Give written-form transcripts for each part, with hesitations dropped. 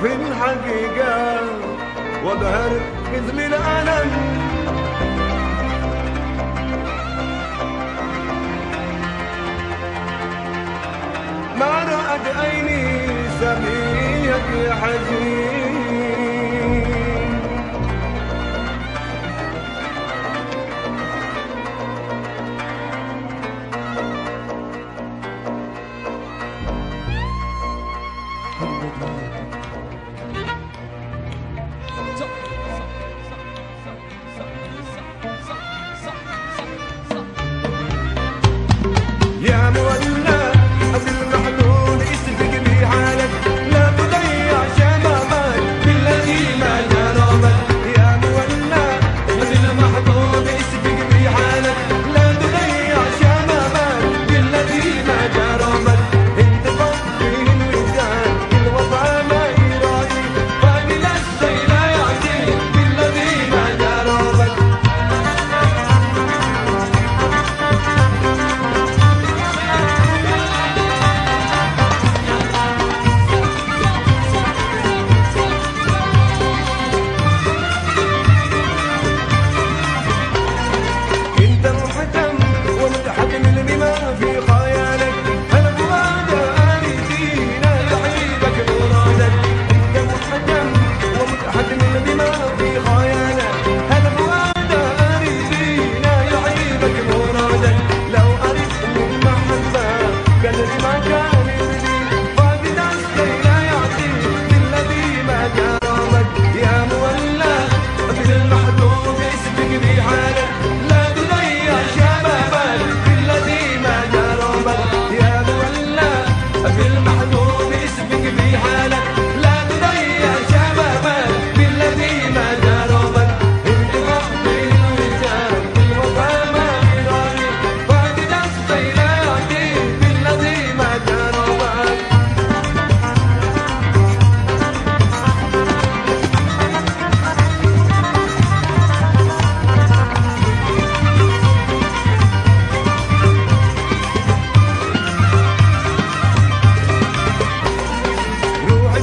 في الحقيقة واظهر مثل الألم. ما رأت عيني سميك حزين، يا مولى أبي المحلول اسبق بي حالك، لا تضيع شبابك بالذي ما جربك. يا مولى أبي المحلول اسبق بي حالك، لا تضيع شبابك بالذي ما جربك. انت فيه الوجدان الوضع ما يراعي، فاقد الشيء لا يعطي بالذي ما جربك. انت محكم ومتحكم بما في خيالك، انا مراد اريدينا يعيبك مرادك. انت محكم ومتحكم بما في خيالك، انا مراد اريدينا يعيبك مرادك. لو اريد من محبه قدر ما كان يريد، فاقد الشيء لا يعطي بالذي ما جربك. يا مولى مثل المحبوب اسبق بي حالك، لا تضيع شبابك بالذي ما جربك. يا مولى في المحبوب اسبق بي حالك، لا تضيع شبابك بالذي ما جربك. انت ربي الوجدان الوفا ما يراعي، فاقد الشيء لا يعطي بالذي ما جربك. روحي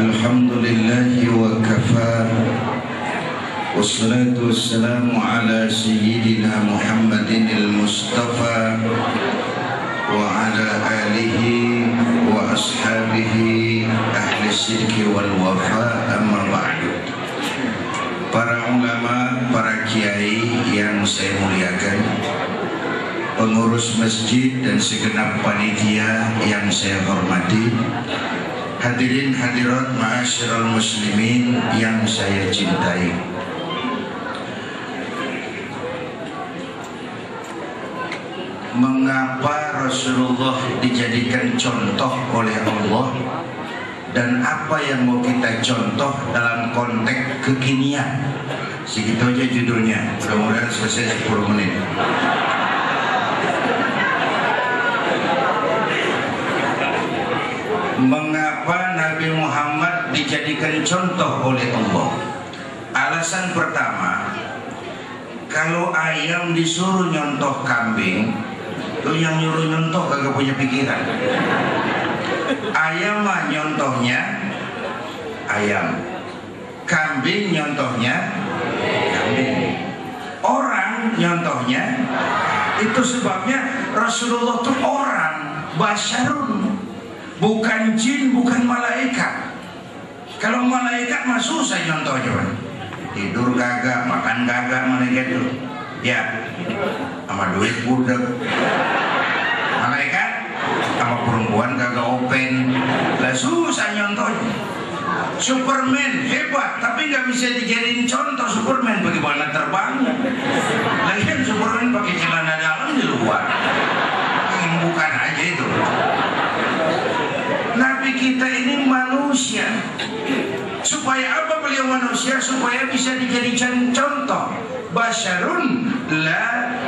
Alhamdulillahi wa kafa. Wassalatu wassalamu ala sayyidina Muhammadin al-Mustafa wa ala alihi wa ashabihi ahli sidqi wal wafa, amma ba'du. Para ulama, para kiai yang saya muliakan, pengurus masjid dan segenap panitia yang saya hormati, hadirin hadirat ma'asyiral muslimin yang saya cintai. Mengapa Rasulullah dijadikan contoh oleh Allah, dan apa yang mau kita contoh dalam konteks kekinian? Segitu aja judulnya, mudah-mudahan selesai 10 menit. Mengapa Nabi Muhammad dijadikan contoh oleh Allah? Alasan pertama, kalau ayam disuruh nyontoh kambing, tuh yang nyuruh nyontoh kagak punya pikiran. Ayam mah nyontohnya ayam, kambing nyontohnya kambing, orang nyontohnya. Itu sebabnya Rasulullah tuh orang, basyarun, bukan jin, bukan malaikat. Kalau malaikat mah susah nyontoh coba. Tidur kagak, makan kagak malaikat itu. Ya, sama duit budak. Malaikat sama perempuan kagak open. Lah susah nyontohnya. Superman hebat, tapi nggak bisa dijadiin contoh. Superman bagaimana terbang? Lagian Superman pakai celana dalam di luar. Bukan aja itu. Nabi kita ini manusia. Supaya apa beliau manusia? Supaya bisa dijadikan contoh. Basyarun la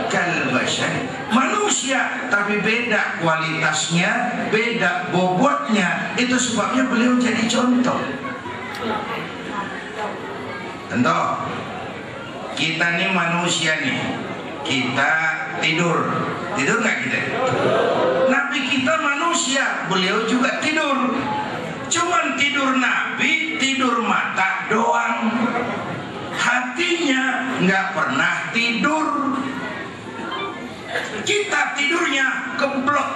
kal basyar. Manusia tapi beda kualitasnya, beda bobotnya. Itu sebabnya beliau jadi contoh. Contoh, kita nih manusia nih, kita tidur nggak kita? Nabi kita manusia, beliau juga tidur. Cuman tidur Nabi, tidur mata doang, hatinya nggak pernah tidur. Kita tidurnya keblok,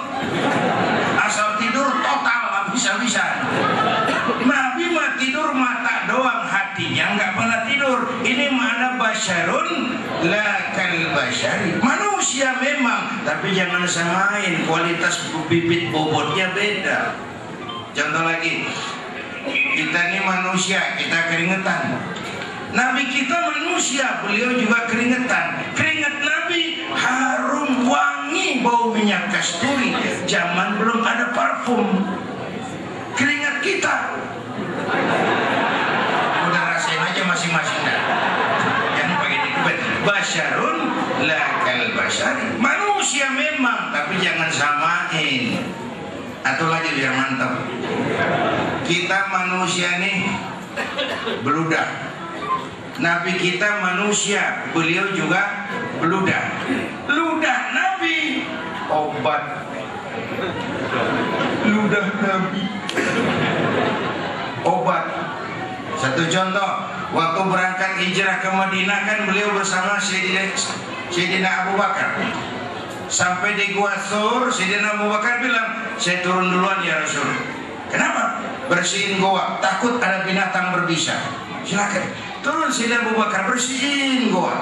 asal tidur total habis-habisan. Nabi mah tidur mata doang, hatinya nggak pernah tidur. Ini mana basyarun la kal basyari. Manusia memang, tapi jangan samain, kualitas bibit bobotnya beda. Contoh lagi, kita ini manusia, kita keringetan. Nabi kita manusia, beliau juga keringetan. Keringat Nabi harum, wangi, bau minyak kasturi. Zaman belum ada parfum. Keringat kita udah rasain aja masing-masing dah. Jangan pakai dikubet. Basyarun la kal basyari. Manusia memang, tapi jangan samain. Atau lagi biar mantap, kita manusia nih beludak. Nabi kita manusia, beliau juga beludak. Ludah Nabi obat, ludah Nabi obat. Satu contoh, waktu berangkat hijrah ke Madinah kan beliau bersama Sayyidina Abu Bakar. Sampai di Gua Thur, Sayyidina Abu Bakar bilang, saya turun duluan ya Rasul. Kenapa? Bersihin goa, takut ada binatang berbisa. Silakan. Turun Sayyidina Abu Bakar, bersihin goa.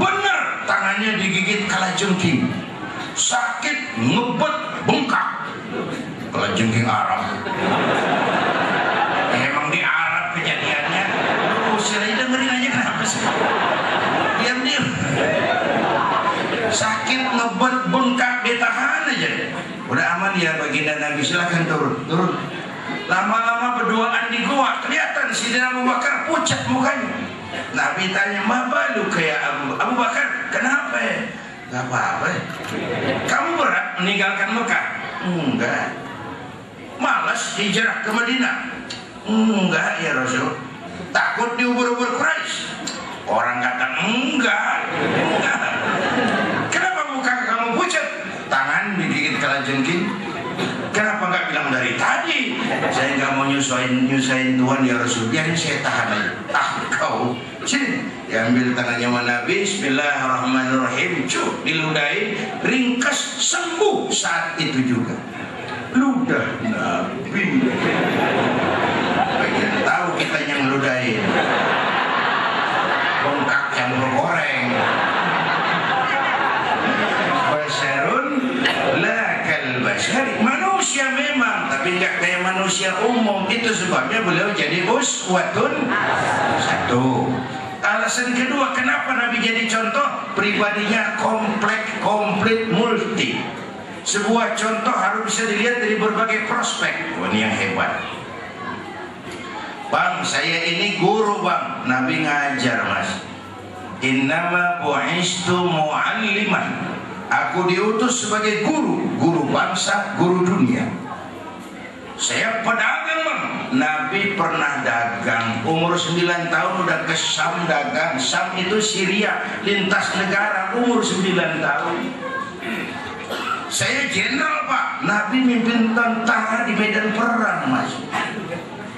Benar, tangannya digigit kalajengking. Sakit, ngebet, bengkak. Kalajengking Arab. Emang di Arab kejadiannya. Saya dengerin aja kenapa sih? Diam-diam. Sakit, ngebet, bengkak, ditahan aja. Udah aman ya baginda Nabi, silakan turun. Lama-lama berduaan di gua, kelihatan Sayyidina Abu Bakar pucat mukanya. Nabi tanya, "Ma balu kayak Abu Bakar, kenapa ya?" "Gak apa-apa. Kamu berat meninggalkan Mekah?" "Enggak." "Malas hijrah ke Madinah?" "Enggak ya Rasul." "Takut diubur-ubur Quraisy?" Orang kata enggak. Kenapa muka kamu pucat? Tangan digigit kalajengking. Kenapa nggak bilang dari tadi? Saya nggak mau nyusahin Tuhan ya Rasul, biarin saya tahan aja. Kau sini diambil tangannya Nabi, bismillahirrahmanirrahim, diludahi, ringkas, sembuh saat itu juga. Ludah Nabi, bagian tahu kita yang ludahin, bengkak yang bergoreng. Basarun lakal basari, manusia memang, tapi nggak kayak manusia umum. Itu sebabnya beliau jadi uswatun satu. Alasan kedua kenapa Nabi jadi contoh, pribadinya komplit multi. Sebuah contoh harus bisa dilihat dari berbagai prospek. Ini yang hebat. Bang, saya ini guru bang. Nabi ngajar mas. Innama bu'istu mu'alliman. Aku diutus sebagai guru. Guru bangsa, guru dunia. Saya pedagang bang. Nabi pernah dagang. Umur 9 tahun udah ke Syam dagang. Syam itu Syria, lintas negara. Umur 9 tahun. Saya jenderal pak. Nabi mimpin tentara di medan perang mas.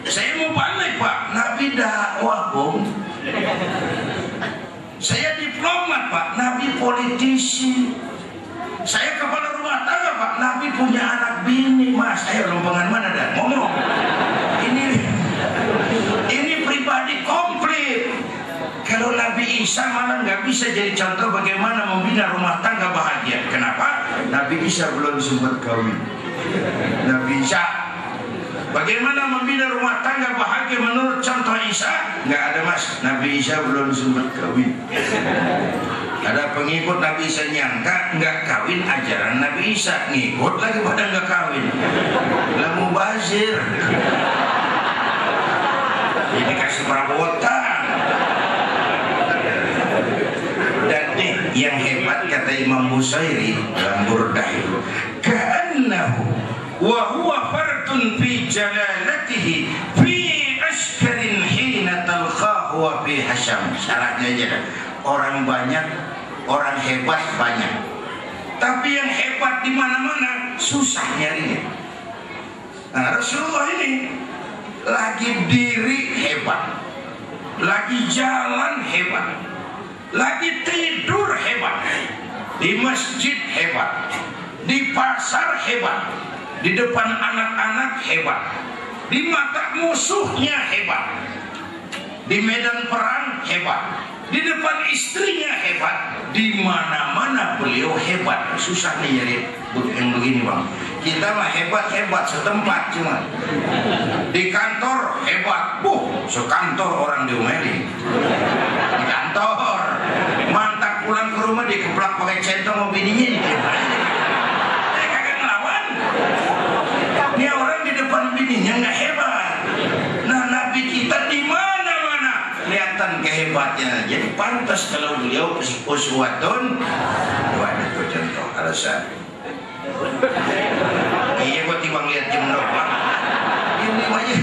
Saya mau balik pak. Nabi dakwah bung. Saya diplomat pak. Nabi politisi. Saya kepala rumah tangga pak. Nabi punya anak bini mas. Ayo lompangan mana dah ngomong. Ini pribadi komplit. Kalau Nabi Isa malah nggak bisa jadi contoh bagaimana membina rumah tangga bahagia. Kenapa? Nabi Isa belum sempat kawin. Nabi Isa bagaimana membina rumah tangga bahagia menurut contoh Isa? Nggak ada mas. Nabi Isa belum sempat kawin. Ada pengikut Nabi Isa nyangka nggak kawin ajaran Nabi Isa, ngikut lagi pada nggak kawin. Lah mubazir. Ini kasih perabotan. Dan nih yang hebat kata Imam Busairi dalam Burdah itu, ka'annahu wa huwa fardun fi jalalatihi fi ashkarin hina talqahu wa fi hasham. Syaratnya aja kan. Orang banyak, orang hebat banyak. Tapi yang hebat di mana-mana susah nyarinya. Nah, Rasulullah ini lagi diri hebat, lagi jalan hebat, lagi tidur hebat, di masjid hebat, di pasar hebat, di depan anak-anak hebat, di mata musuhnya hebat, di medan perang hebat, di depan istrinya hebat, di mana-mana beliau hebat. Susah nih jadi yang begini bang. Kita mah hebat-hebat setempat cuma. Di kantor hebat, sekantor orang diomeli. Di kantor, mantap pulang ke rumah dikeplak pakai centong sama bininya nih. Kagak ngelawan. Ini orang di depan bininya nggak hebat. Nah Nabi kita di mana-mana kelihatan kehebatannya. Jadi pantas kalau beliau uswatun. Wah itu contoh alasan. Iya gua timbang lihat jam doang. Ini aja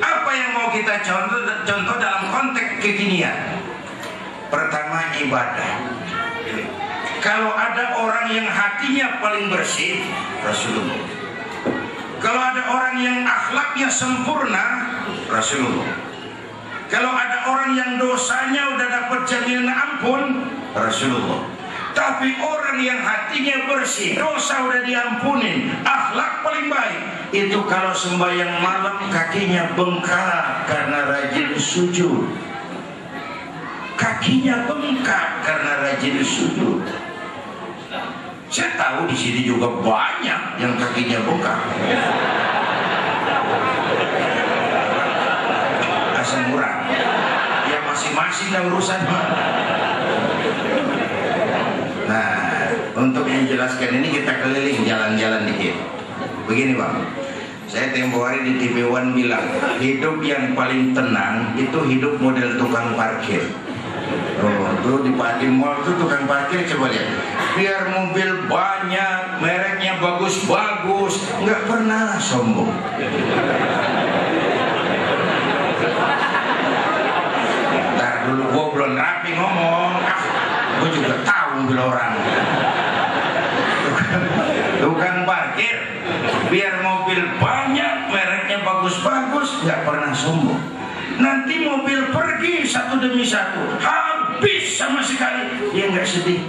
apa yang mau kita contoh dalam konteks kekinian? Pertama ibadah. Kalau ada orang yang hatinya paling bersih, Rasulullah. Kalau ada orang yang akhlaknya sempurna, Rasulullah. Kalau ada orang yang dosanya udah dapat jaminan ampun, Rasulullah. Tapi orang yang hatinya bersih, dosa udah diampunin, akhlak paling baik, itu kalau sembahyang malam kakinya bengkak karena rajin sujud. Kakinya bengkak karena rajin sujud. Saya tahu di sini juga banyak yang kakinya bengkak. Asam murah. Ya masing-masing lah urusan. Nah, untuk menjelaskan ini kita keliling jalan-jalan dikit. Begini bang, saya tempo hari di TV One bilang hidup yang paling tenang itu hidup model tukang parkir. Oh, tuh di Pati Mall tuh tukang parkir coba lihat. Biar mobil banyak, mereknya bagus-bagus, nggak pernah sombong. Ntar dulu gua belum rapi ngomong. Gue juga tahu mobil orang. tukang parkir biar mobil banyak, mereknya bagus-bagus, nggak pernah sombong. Nanti mobil pergi satu demi satu, habis sama sekali, dia nggak sedih.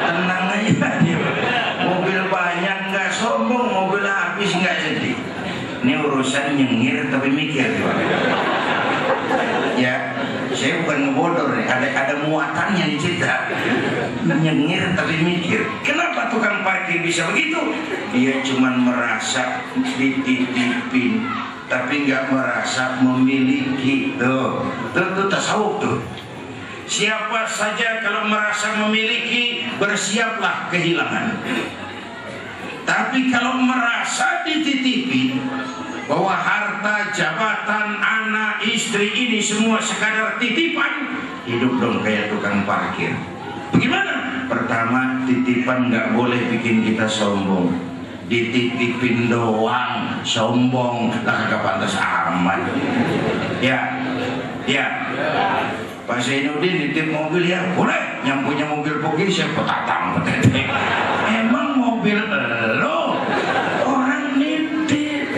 Tenang aja dia. Mobil banyak nggak sombong, mobil habis nggak sedih. Ini urusan nyengir tapi mikir. Ya, saya bukan ngebodor nih, ada muatannya nih cerita. Nyengir tapi mikir. Kenapa tukang parkir bisa begitu? Dia cuma merasa dititipin, tapi nggak merasa memiliki. Tuh tasawuf tuh. Siapa saja kalau merasa memiliki, bersiaplah kehilangan. Tapi kalau merasa dititipi, bahwa harta, jabatan, anak, istri ini semua sekadar titipan, hidup dong kayak tukang parkir. Bagaimana? Pertama, titipan nggak boleh bikin kita sombong. Dititipin doang, sombong, lah kagak pantas amat. Ya. Pak Zainuddin nitip mobil ya, boleh. Yang punya mobil Pogi siapa tatang petetek. Emang mobil lo orang nitip.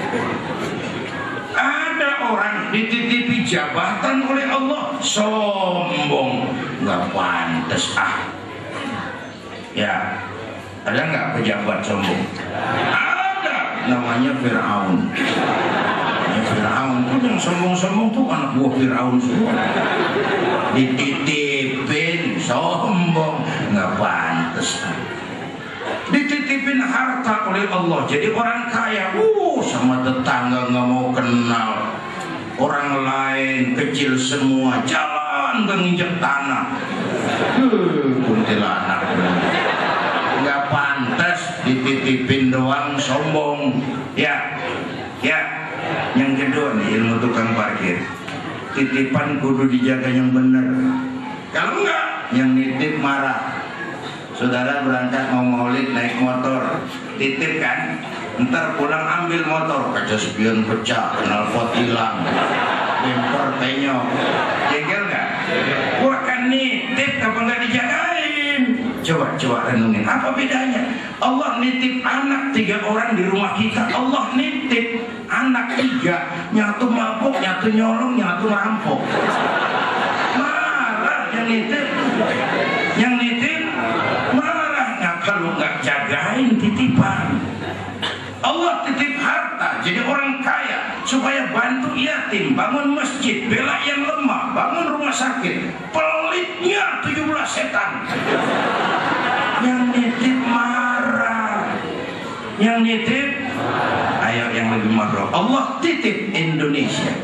Ada orang dititipi jabatan oleh Allah, sombong, nggak pantas Ya, ada nggak pejabat sombong? Ada, namanya Fir'aun. Fir'aun tuh yang sombong-sombong tuh anak buah Fir'aun semua. Dititipin sombong, nggak pantas. Dititipin harta oleh Allah, jadi orang kaya, sama tetangga nggak mau kenal. Orang lain kecil semua, jalan menginjak tanah. Kuntilanak, nggak pantas. Dititipin doang sombong. Ya. Yang kedua nih, ilmu tukang parkir. Titipan kudu dijaga yang benar. Kalau enggak, yang nitip marah. Saudara berangkat mau maulid naik motor, titip kan? Ntar pulang ambil motor, kaca spion pecah, knalpot hilang, bemper penyok. Jengkel nggak? Gua kan nitip, apa nggak dijagain? Coba renungin, apa bedanya? Allah nitip anak 3 orang di rumah kita. Allah nitip anak 3, nyatu mabuk, nyatu nyolong, nyatu rampok. Marah yang nitip marah. Nah, kalau nggak jagain titipan. Allah titip harta, jadi orang kaya supaya bantu yatim, bangun masjid, bela yang lemah, bangun rumah sakit. Pelitnya 17 setan. Yang nitip marah. Yang nitip, ayo yang lebih marah. Allah titip Indonesia.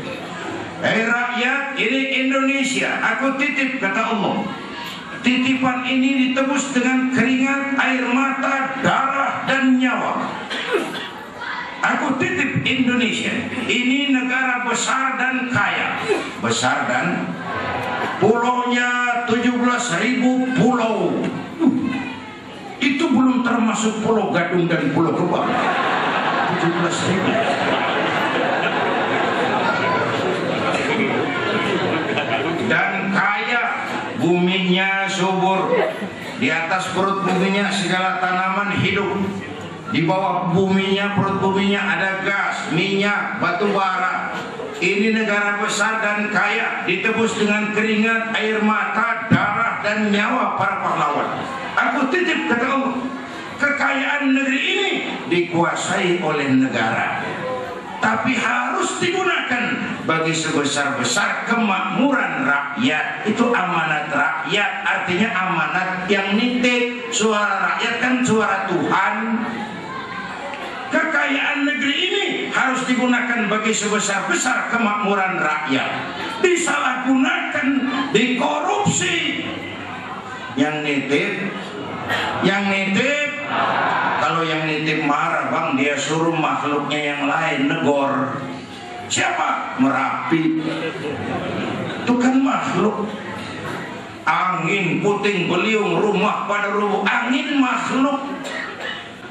Hei rakyat, ini Indonesia, aku titip, kata Allah. Titipan ini ditebus dengan keringat, air mata, darah, dan nyawa. Aku titip Indonesia. Ini negara besar dan kaya. Besar dan pulaunya 17.000 pulau. Itu belum termasuk Pulau Gadung dan Pulau Gebang. 17.000. Dan kaya, buminya subur. Di atas perut buminya segala tanaman hidup. Di bawah buminya, perut buminya ada gas, minyak, batu bara. Ini negara besar dan kaya, ditebus dengan keringat, air mata, darah, dan nyawa para pahlawan. Aku titip, kata Allah, kekayaan negeri ini dikuasai oleh negara, tapi harus digunakan bagi sebesar-besar kemakmuran rakyat. Itu amanat rakyat, artinya amanat yang nitip. Suara rakyat kan suara Tuhan. Kekayaan negeri ini harus digunakan bagi sebesar-besar kemakmuran rakyat. Disalahgunakan, dikorupsi. Yang nitip, kalau yang nitip marah, bang, dia suruh makhluknya yang lain negor. Siapa? Merapi. Itu kan makhluk. Angin, puting beliung, rumah pada rubuh. Angin makhluk.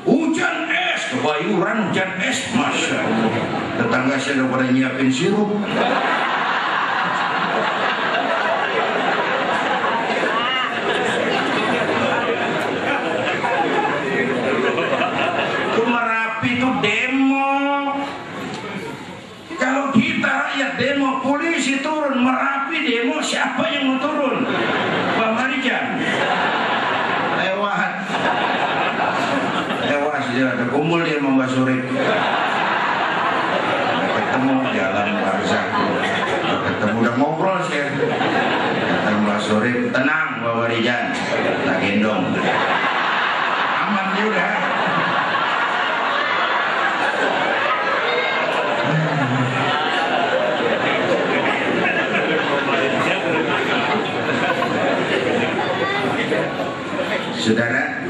Hujan es, kebayuran hujan es, masya Allah. Tetangga saya udah pada nyiapin sirup. Mbak Surip. Ketemu jalan barzak, ketemu udah ngobrol sih. Kata Mbak Surip, tenang Bapak Rijan, tak gendong. Aman dia udah. Saudara,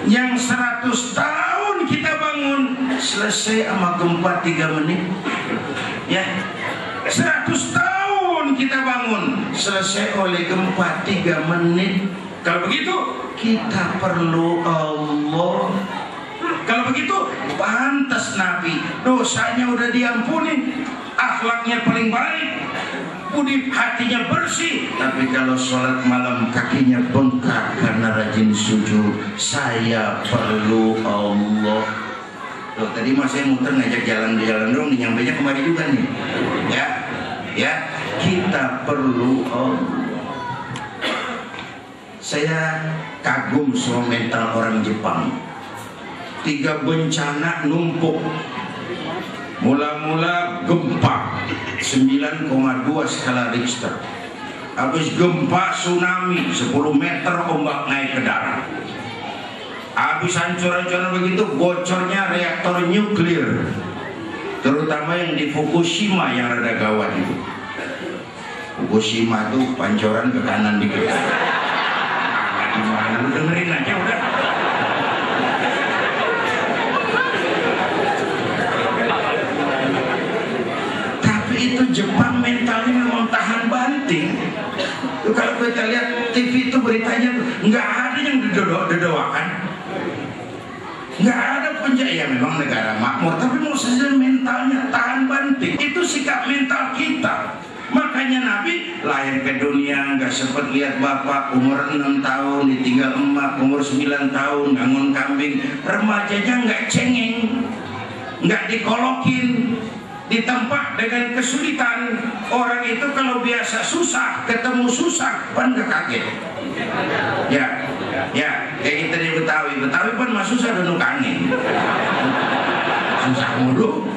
yang 100 tahun kita bangun selesai sama gempa 3 menit. Ya, 100 tahun kita bangun selesai oleh gempa 3 menit. Kalau begitu kita perlu Allah. Kalau begitu pantas Nabi dosanya udah diampuni, akhlaknya paling baik, budi hatinya bersih. Tapi kalau sholat malam kakinya bengkak karena rajin sujud. Saya perlu Allah. Loh, tadi mas saya muter ngajak jalan-jalan dong, nyampainya kemari juga nih. Ya, kita perlu Allah. Saya kagum sama mental orang Jepang. 3 bencana numpuk. Mula-mula gempa 9,2 skala Richter. Habis gempa tsunami 10 meter ombak naik ke darat. Habis hancur-hancuran begitu bocornya reaktor nuklir. Terutama yang di Fukushima yang rada gawat itu. Fukushima tuh pancoran ke kanan dikit. Gimana lu dengerin aja udah. Itu Jepang mentalnya memang tahan banting. Kalau kita lihat TV itu beritanya nggak ada yang dedoakan, nggak ada ya memang negara makmur, tapi mau saja mentalnya tahan banting. Itu sikap mental kita. Makanya Nabi lahir ke dunia nggak sempat lihat bapak, umur 6 tahun ditinggal emak, umur 9 tahun bangun kambing, remajanya nggak cengeng, nggak dikolokin. Ditempat dengan kesulitan. Orang itu kalau biasa susah, ketemu susah, pan gak kaget. Ya, kayak kita di Betawi pan mah susah duduk angin. Susah mulu.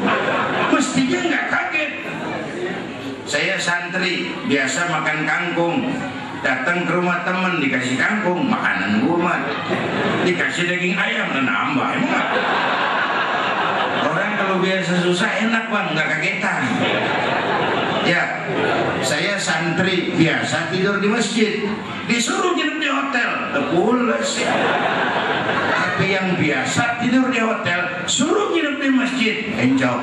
Mestinya gak kaget. Saya santri, biasa makan kangkung. Datang ke rumah teman dikasih kangkung, makanan gurmat. Dikasih daging ayam, nambah emang. Orang kalau biasa susah enak bang, nggak kagetan. Ya, saya santri biasa tidur di masjid, disuruh nginep di hotel, pules. Tapi yang biasa tidur di hotel, suruh nginep di masjid, enjoy.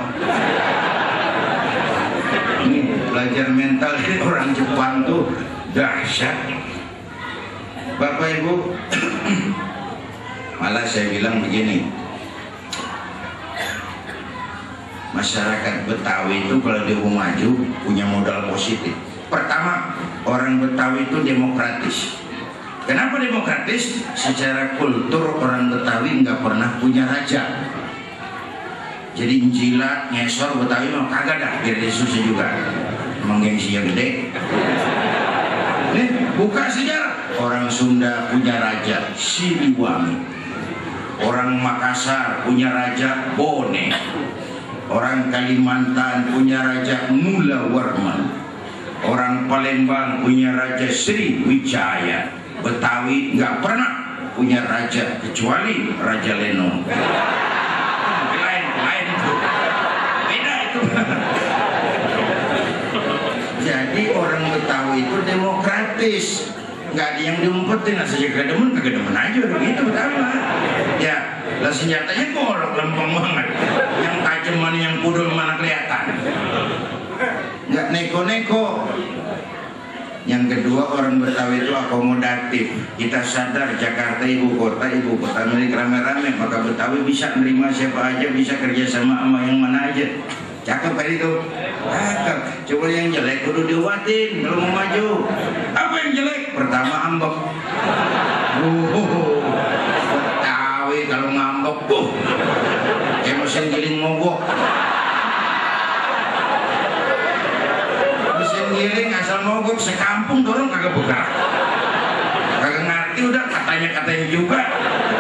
Ini belajar mental dari orang Jepang tuh dahsyat. Bapak Ibu, malah saya bilang begini. Masyarakat Betawi itu kalau dia mau maju punya modal positif. Pertama, orang Betawi itu demokratis. Kenapa demokratis? Secara kultur orang Betawi nggak pernah punya raja. Jadi jilat, ngesor Betawi mah kagak dah, biar dia susah juga. Emang gengsinya gede. Nih, buka sejarah. Orang Sunda punya raja Siliwangi. Orang Makassar punya raja Bone. Orang Kalimantan punya raja Mula Warman. Orang Palembang punya raja Sri Wijaya. Betawi nggak pernah punya raja kecuali Raja Leno. Lain itu. Beda itu. Jadi orang Betawi itu demokratis. Nggak ada yang diumpetin, saja kedemen aja udah gitu Betawi mah. Ya, lah senjatanya golok lempeng banget. Yang tajam mana yang pudul mana kelihatan. Nggak neko-neko. Yang kedua, orang Betawi itu akomodatif. Kita sadar Jakarta ibu kota milik rame-rame, maka Betawi bisa menerima siapa aja, bisa kerja sama yang mana aja. Cakep kan itu? Cakep. Coba yang jelek kudu diobatin kalau mau maju. Apa yang jelek? Pertama ambek. Betawi kalau ngambek, kayak mesin giling mogok. Mesin giling asal mogok sekampung dorong kagak bergerak. Kagak ngerti udah katanya juga.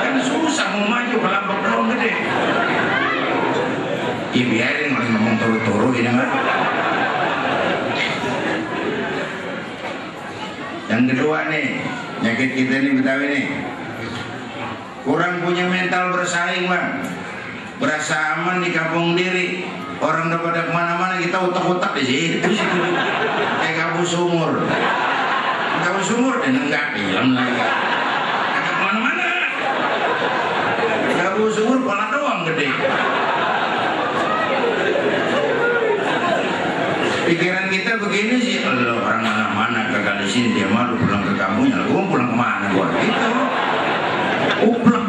Kan susah mau maju kalau ambek dorong gede. Yang kedua nih, penyakit kita nih Betawi nih, kurang punya mental bersaing bang. Berasa aman di kampung diri, orang udah pada kemana-mana, kita utak-utak di situ. Kayak kabus sumur. Kabus sumur dan enggak hilang lagi. Agak kemana-mana. Kabus sumur pala doang gede. Pikiran kita begini sih, Allah orang mana-mana kagak di sini, dia malu pulang ke kampungnya, gua pulang kemana gua gitu. Uplek.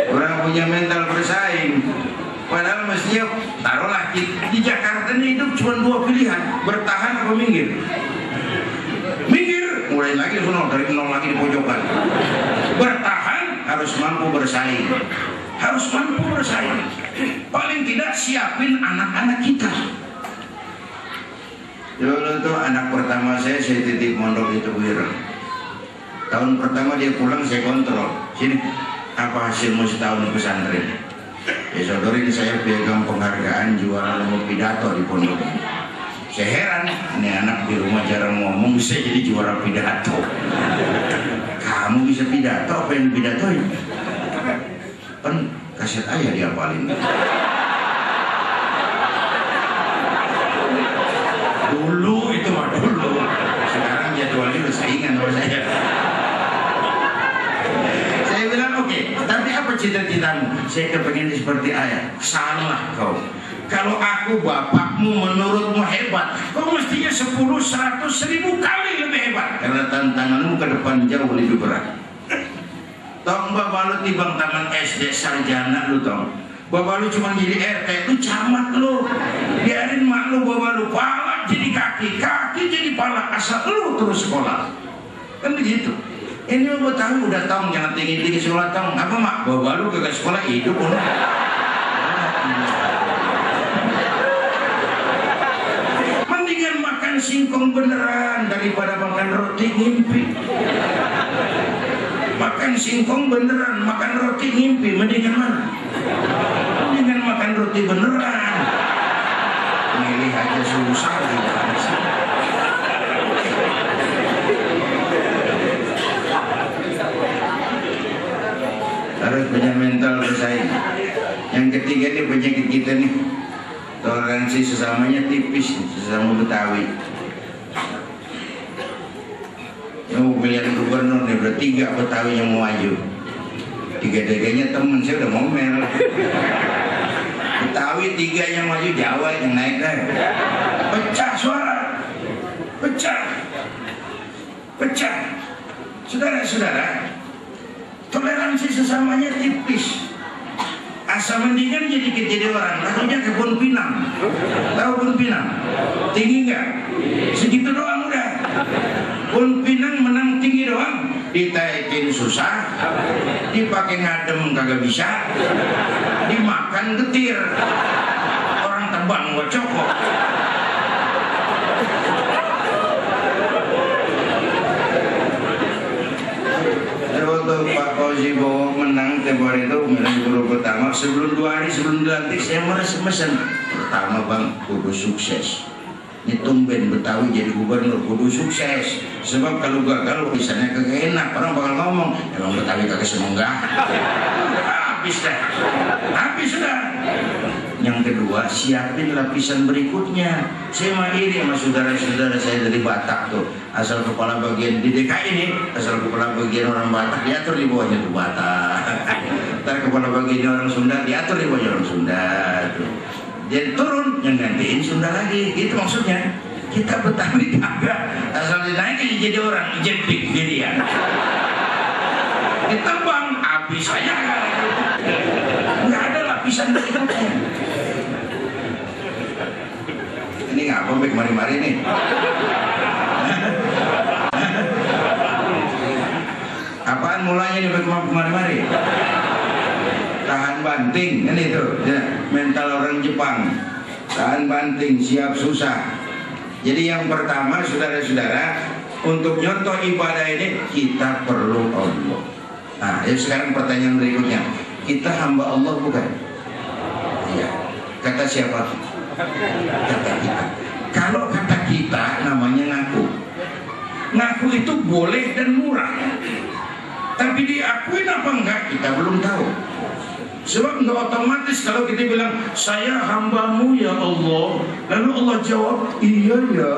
Orang punya mental bersaing. Padahal mestinya taruhlah di Jakarta ini hidup cuma dua pilihan, bertahan atau minggir. Minggir, mulai lagi dari nol lagi di pojokan. Bertahan harus mampu bersaing. Harus mampu bersaing. Paling tidak siapin anak-anak kita. Dulu tuh anak pertama saya titip mondok itu Wira. Tahun pertama dia pulang saya kontrol. Sini, apa hasilmu setahun di pesantren? Ya sodorin, saya pegang penghargaan juara lomba pidato di pondok. Saya heran, ini anak di rumah jarang ngomong, saya jadi juara pidato. Kamu bisa pidato, apa yang dipidatoin? Kan kaset ayah diapalin. Dulu itu mah dulu. Sekarang jadwalnya udah saingan sama saya. Saya bilang oke, tapi apa cita-citamu? Saya kepengen seperti ayah. Salah kau. Kalau aku bapakmu menurutmu hebat, kau mestinya 10, 100, 1000 kali lebih hebat. Karena tantanganmu ke depan jauh lebih berat. Tong bapak lu tibang taman SD sarjana lu tong. Bapak lu cuma jadi RT, lu camat lu. Biarin mak lu bapak lu pala jadi kaki, kaki jadi pala, asal lu terus sekolah. Kan begitu. Ini lu tahu udah tong, jangan tinggi-tinggi sekolah tong. Apa mak? Bapak lu kagak sekolah hidup lu. Mendingan makan singkong beneran daripada makan roti ngimpi. Makan singkong beneran, makan roti ngimpi, mendingan mana? Mendingan makan roti beneran. Milih aja susah gitu. Harus punya mental bersaing. Yang ketiga nih penyakit kita nih, toleransi sesamanya tipis, sesama Betawi. Yang pilihan gubernur nih udah 3 Betawi yang mau maju. 3-3-nya temen saya udah ngomel. Betawi 3 yang maju, Jawa yang naik dah. Pecah suara, pecah, pecah. Saudara-saudara, toleransi sesamanya tipis. Asa mendingan jadi orang, lakunya ke Kebun Pinang. Tahu Kebun Pinang? Tinggi nggak? Segitu doang udah. Kebun Pinang menang tinggi doang, ditaikin susah, dipakai ngadem kagak bisa, dimakan getir, orang tebang gua cokok. Waktu Pak Fauzi Bowo menang tempoh itu pemilihan guru pertama, sebelum 2 hari sebelum dilantik saya mesen. Pertama bang, kudu sukses. Ini tumben Betawi jadi gubernur, kudu sukses. Sebab kalau gagal misalnya kagak enak, orang bakal ngomong emang Betawi kagak semenggah. Habis dah, habis sudah. Yang kedua, siapin lapisan berikutnya. Saya mah iri sama saudara-saudara saya dari Batak tuh. Asal kepala bagian di DKI ini, asal kepala bagian orang Batak diatur di bawahnya tuh Batak. Ntar kepala bagian orang Sunda diatur di bawahnya orang Sunda tuh. Jadi turun yang gantiin Sunda lagi, itu maksudnya. Kita Betawi kagak, asal dinaikin jadi orang jepik dirian. Ditebang, habis saya nggak ada lapisan berikutnya. Ini ngapa Bek mari-mari nih? Apaan mulanya nih Bek mari-mari? Tahan banting, kan itu ya, mental orang Jepang. Tahan banting, siap susah. Jadi yang pertama saudara-saudara, untuk nyontoh ibadah ini kita perlu Allah. Nah, sekarang pertanyaan berikutnya, kita hamba Allah bukan? Iya. Kata siapa? Kata kita. Kalau kata kita namanya ngaku. Ngaku itu boleh dan murah. Tapi diakuin apa enggak kita belum tahu. Sebab enggak otomatis kalau kita bilang saya hambamu ya Allah, lalu Allah jawab iya ya.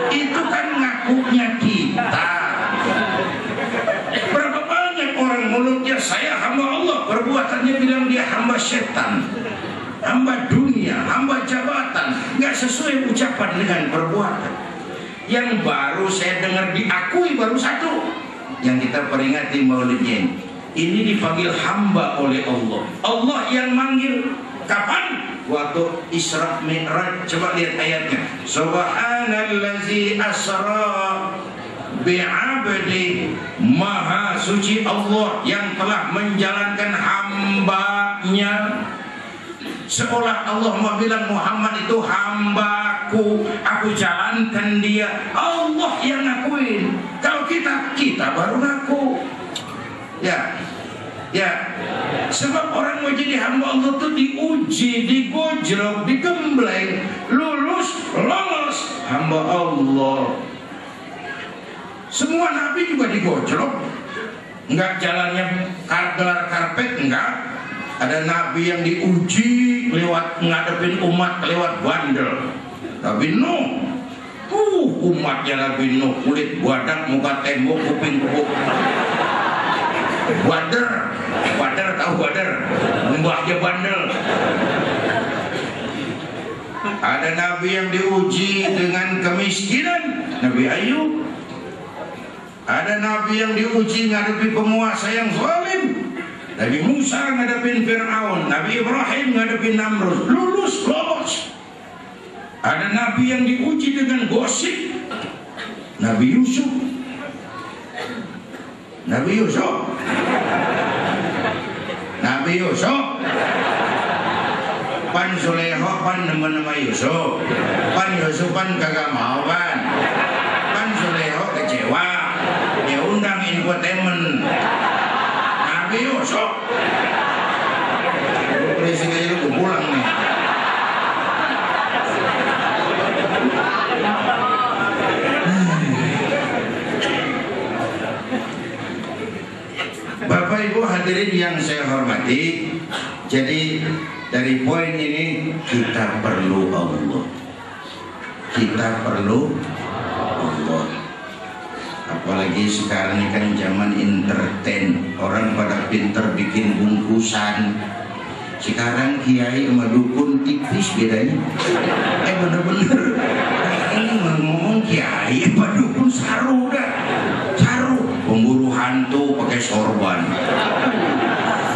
Itu kan ngakunya kita. Berapa banyak orang mulutnya saya hamba Allah, perbuatannya bilang dia hamba setan, hamba dunia, hamba jabatan, nggak sesuai ucapan dengan perbuatan. Yang baru saya dengar diakui baru satu, yang kita peringati maulidnya ini dipanggil hamba oleh Allah. Allah yang manggil kapan? Waktu Isra Mi'raj. Coba lihat ayatnya. Subhanallazi asra bi'abdi, maha suci Allah yang telah menjalankan hambanya. Seolah Allah mau bilang Muhammad itu hambaku, aku jalankan dia. Allah yang ngakuin. Kalau kita baru ngaku. Ya, sebab orang mau jadi hamba Allah itu diuji, digojlok, digembleng, lulus, lolos, hamba Allah. Semua nabi juga digojlok, enggak jalannya gelar karpet, enggak. Ada nabi yang diuji lewat ngadepin umat lewat bandel. Nabi Nuh, umatnya Nabi Nuh kulit badak, muka tembok, kuping kebuk. Badar tahu badar, mbahnya bandel. Ada nabi yang diuji dengan kemiskinan, Nabi Ayub. Ada nabi yang diuji ngadepi penguasa yang zalim, Nabi Musa ngadepin Fir'aun, Nabi Ibrahim ngadepin Namrud, lulus lolos. Ada nabi yang diuji dengan gosip, Nabi Yusuf. Pan Zuleho pan nemen sama Yusuf. Pan Yusuf pan kagak mau pan. Pan Zuleho kecewa. Dia undang infotainment. Nabi Yusuf. Berisik aja lu pulang nih. Bapak Ibu hadirin yang saya hormati, jadi dari poin ini kita perlu Allah. Kita perlu Allah. Apalagi sekarang ini kan zaman entertain, orang pada pinter bikin bungkusan. Sekarang kiai sama dukun tipis bedanya. Bener-bener. Ini ngomong kiai sama dukun saru dah. Saru. Pemburu hantu pakai sorban.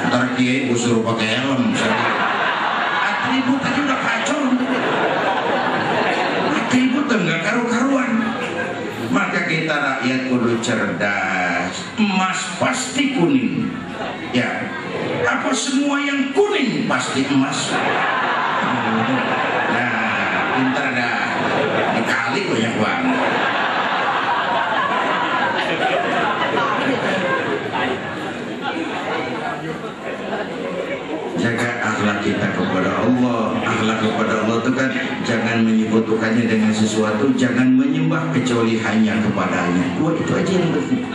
Ntar kiai suruh pakai helm. Atribut aja udah kacau. Atribut enggak karu-karuan. Maka kita rakyat kudu cerdas. Emas pasti kuning. Ya. Apa semua yang kuning pasti emas? Nah, pintar dah. Dikali banyak banget. Jaga akhlak kita kepada Allah. Akhlak kepada Allah itu kan jangan menyebutkannya dengan sesuatu, jangan menyembah kecuali hanya kepadanya. Dua itu aja yang penting.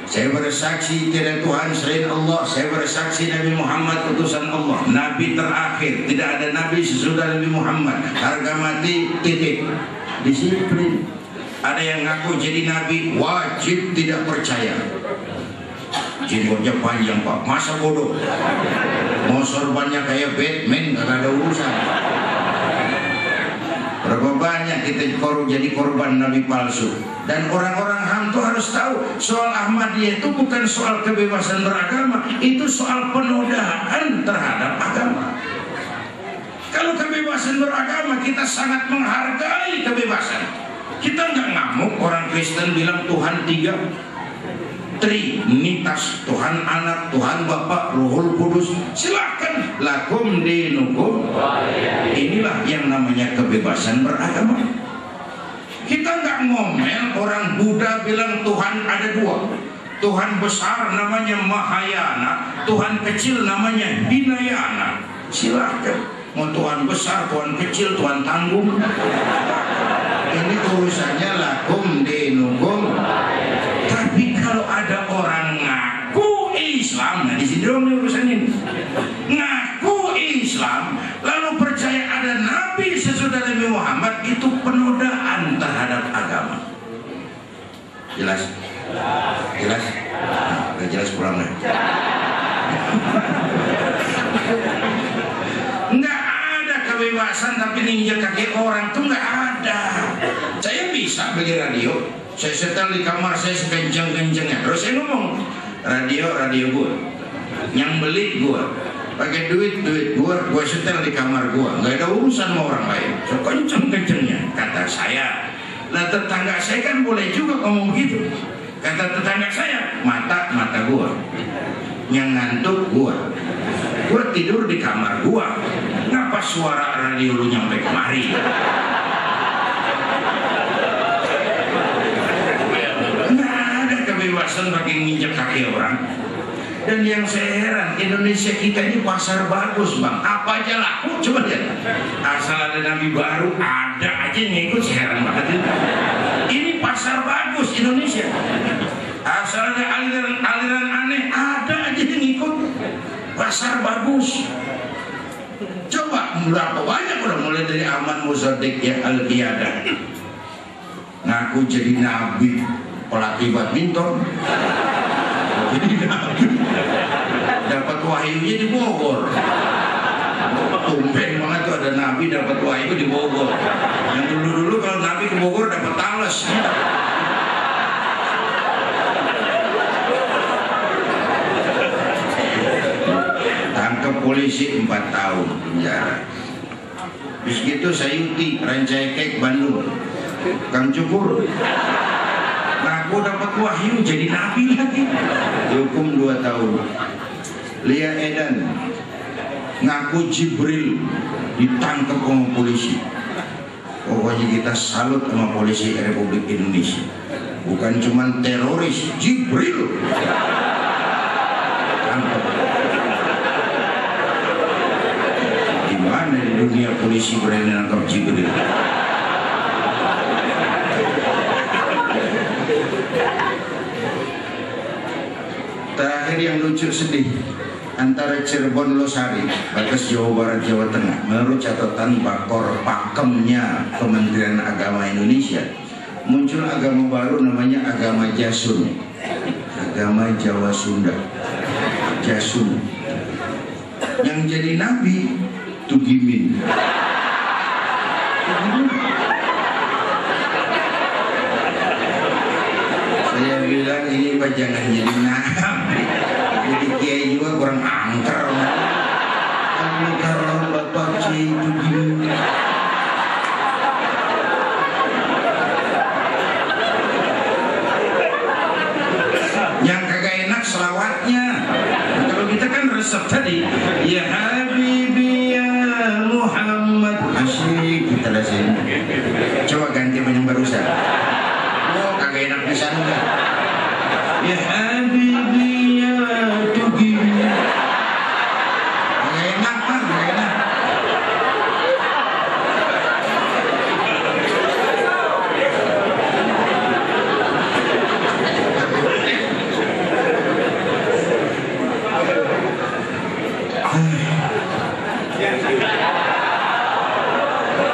Saya bersaksi tiada Tuhan selain Allah. Saya bersaksi Nabi Muhammad utusan Allah, Nabi terakhir. Tidak ada Nabi sesudah Nabi Muhammad. Harga mati titik. Disiplin. Ada yang ngaku jadi Nabi, wajib tidak percaya. Jenggotnya panjang Pak, masa bodoh. Mau sorbannya kayak Batman, gak ada urusan. Berapa banyak kita jadi korban Nabi palsu. Dan orang-orang HAM itu harus tahu soal Ahmadiyah itu bukan soal kebebasan beragama, itu soal penodaan terhadap agama. Kalau kebebasan beragama kita sangat menghargai kebebasan. Kita nggak ngamuk orang Kristen bilang Tuhan tiga, Trinitas, Tuhan Anak, Tuhan Bapa, Ruhul Kudus. Silakan, lakum dinukum. Inilah yang namanya kebebasan beragama. Kita nggak ngomel orang Buddha bilang Tuhan ada dua. Tuhan besar namanya Mahayana, Tuhan kecil namanya Hinayana. Silakan. mau tuan besar, tuan kecil, tuan tanggung. Ini urusannya lakum dinukum. Tapi kalau ada orang ngaku Islam, nah di sini dong urusan ini. Ngaku Islam, lalu percaya ada Nabi sesudah Nabi Muhammad, itu penodaan terhadap agama. Jelas? Jelas? Nah, jelas pulang deh. Nggak ada kebebasan tapi ninja kaki orang tuh nggak ada. Saya bisa beli radio, saya setel di kamar saya sekencang-kencangnya. Terus saya ngomong, radio gue, yang beli gue, pakai duit gue setel di kamar gue, nggak ada urusan sama orang lain. Sekencang-kencangnya kata saya. Nah tetangga saya kan boleh juga ngomong gitu. Kata tetangga saya, mata gue, yang ngantuk gue tidur di kamar gue. Ngapa suara radio lu nyampe kemari? Nggak ada kebebasan bagi nginjek kaki orang. Dan yang saya heran, Indonesia kita ini pasar bagus bang, apa aja laku, coba lihat. Asal ada nabi baru, ada aja yang ngikut, saya heran banget itu. Ini pasar bagus Indonesia. Asal ada aliran aneh, ada aja yang ngikut. Pasar bagus. Coba berapa banyak udah mulai dari Ahmad Muzaddiq ya Al-Qiyadah, ngaku jadi nabi, pelatih badminton. Jadi nabi, dapat wahyunya di Bogor. Tumben banget tuh ada nabi dapat wahyu di Bogor. Yang dulu kalau nabi ke Bogor dapat tales. Tangkap polisi 4 tahun penjara. Terus gitu Sayuti Rancaikek Bandung, Kang Cukur ngaku dapat wahyu jadi nabi lagi, dihukum 2 tahun. Lia Edan ngaku Jibril, ditangkap sama polisi. Pokoknya kita salut sama polisi Republik Indonesia, bukan cuma teroris, Jibril tangkap. Gimana di dunia polisi berani nangkap Jibril? Terakhir yang lucu sedih, antara Cirebon Losari, batas Jawa Barat Jawa Tengah, menurut catatan Bakor Pakemnya Kementerian Agama Indonesia, muncul agama baru namanya agama Jasun, agama Jawa Sunda, Jasun. Yang jadi nabi Tugimin. Saya bilang ini Pak jangan jadi nabi, jadi kiai juga kurang angker. Kamu kalau bapak kiai Tugimin. Yang kagak enak selawatnya. Kalau kita kan resep tadi, ya Habibi ya Muhammad, asyik kita rasain. Coba ganti yang barusan. Oh kagak enak pisan enggak. Ya Habibi ya Tugimin. Kagak enak kan, kagak enak.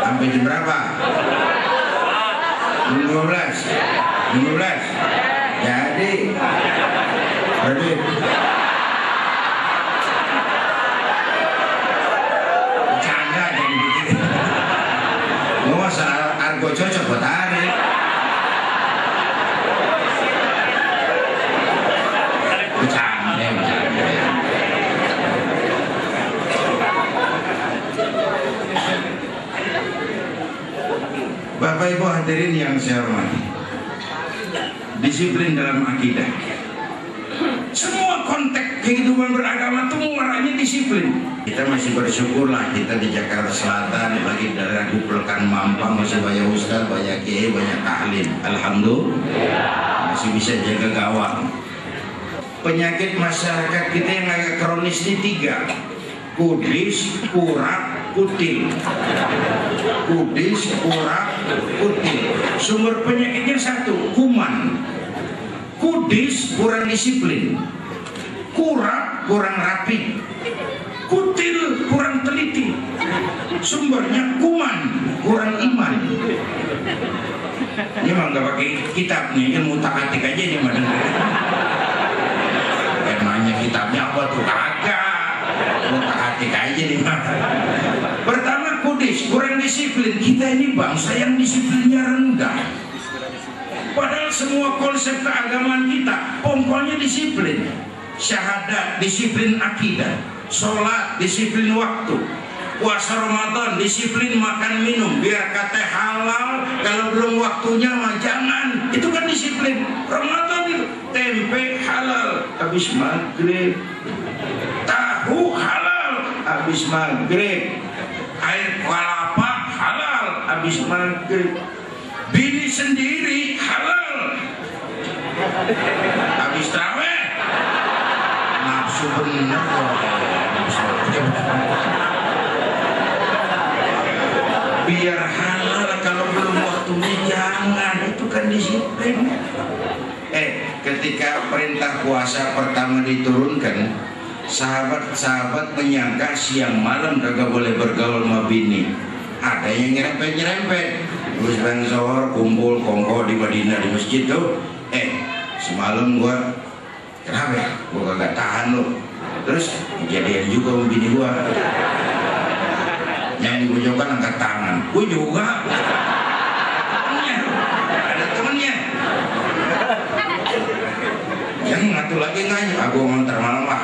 Sampai jam berapa? 15. Jadi Radit bercanda jadi begini. Mau masalah argo cocok buat hari. Bercanda. Bapak Ibu hadirin yang saya hormati, disiplin dalam akidah. Semua konteks kehidupan beragama itu muaranya disiplin. Kita masih bersyukurlah kita di Jakarta Selatan, lagi daerah Kupelkan Mampang, masih banyak ustaz, banyak kiai, banyak ahli. Alhamdulillah masih bisa jaga gawang. Penyakit masyarakat kita yang agak kronis ini 3: kudis, kurap, kutil. Kudis, kurak, kutil. Sumber penyakitnya satu, kuman. Kudis kurang disiplin, kurak kurang rapi, kutil kurang teliti. Sumbernya kuman, kurang iman. Ini mah nggak pakai kitab nih, ilmu takatik aja nih mah. Emangnya kitabnya apa tuh? Kagak. Ilmu takatik aja nih mah. Pertama kudis, kurang disiplin. Kita ini bangsa yang disiplinnya rendah. Padahal semua konsep keagamaan kita pokoknya disiplin. Syahadat, disiplin akidah. Sholat, disiplin waktu. Puasa Ramadan, disiplin makan minum. Biar kata halal, kalau belum waktunya mah jangan. Itu kan disiplin. Ramadan itu tempe halal habis maghrib, tahu halal habis maghrib, air kelapa halal habis maghrib, bini sendiri halal habis tarawih. Nafsu bener loh. Biar halal, kalau belum waktunya jangan. Itu kan disiplin. Ketika perintah puasa pertama diturunkan, sahabat-sahabat menyangka siang malam kagak boleh bergaul sama bini. Ada yang nyerempet-nyerempet. Terus bang Zohor kumpul kongko di Madinah di masjid tuh. Semalam gua kenapa ya? Gua kagak tahan lo. Terus kejadian juga sama bini gua. Yang dibujukan angkat tangan. Gua juga. Ada temennya. Yang ngatur lagi nganya. Aku ngantar malam lah.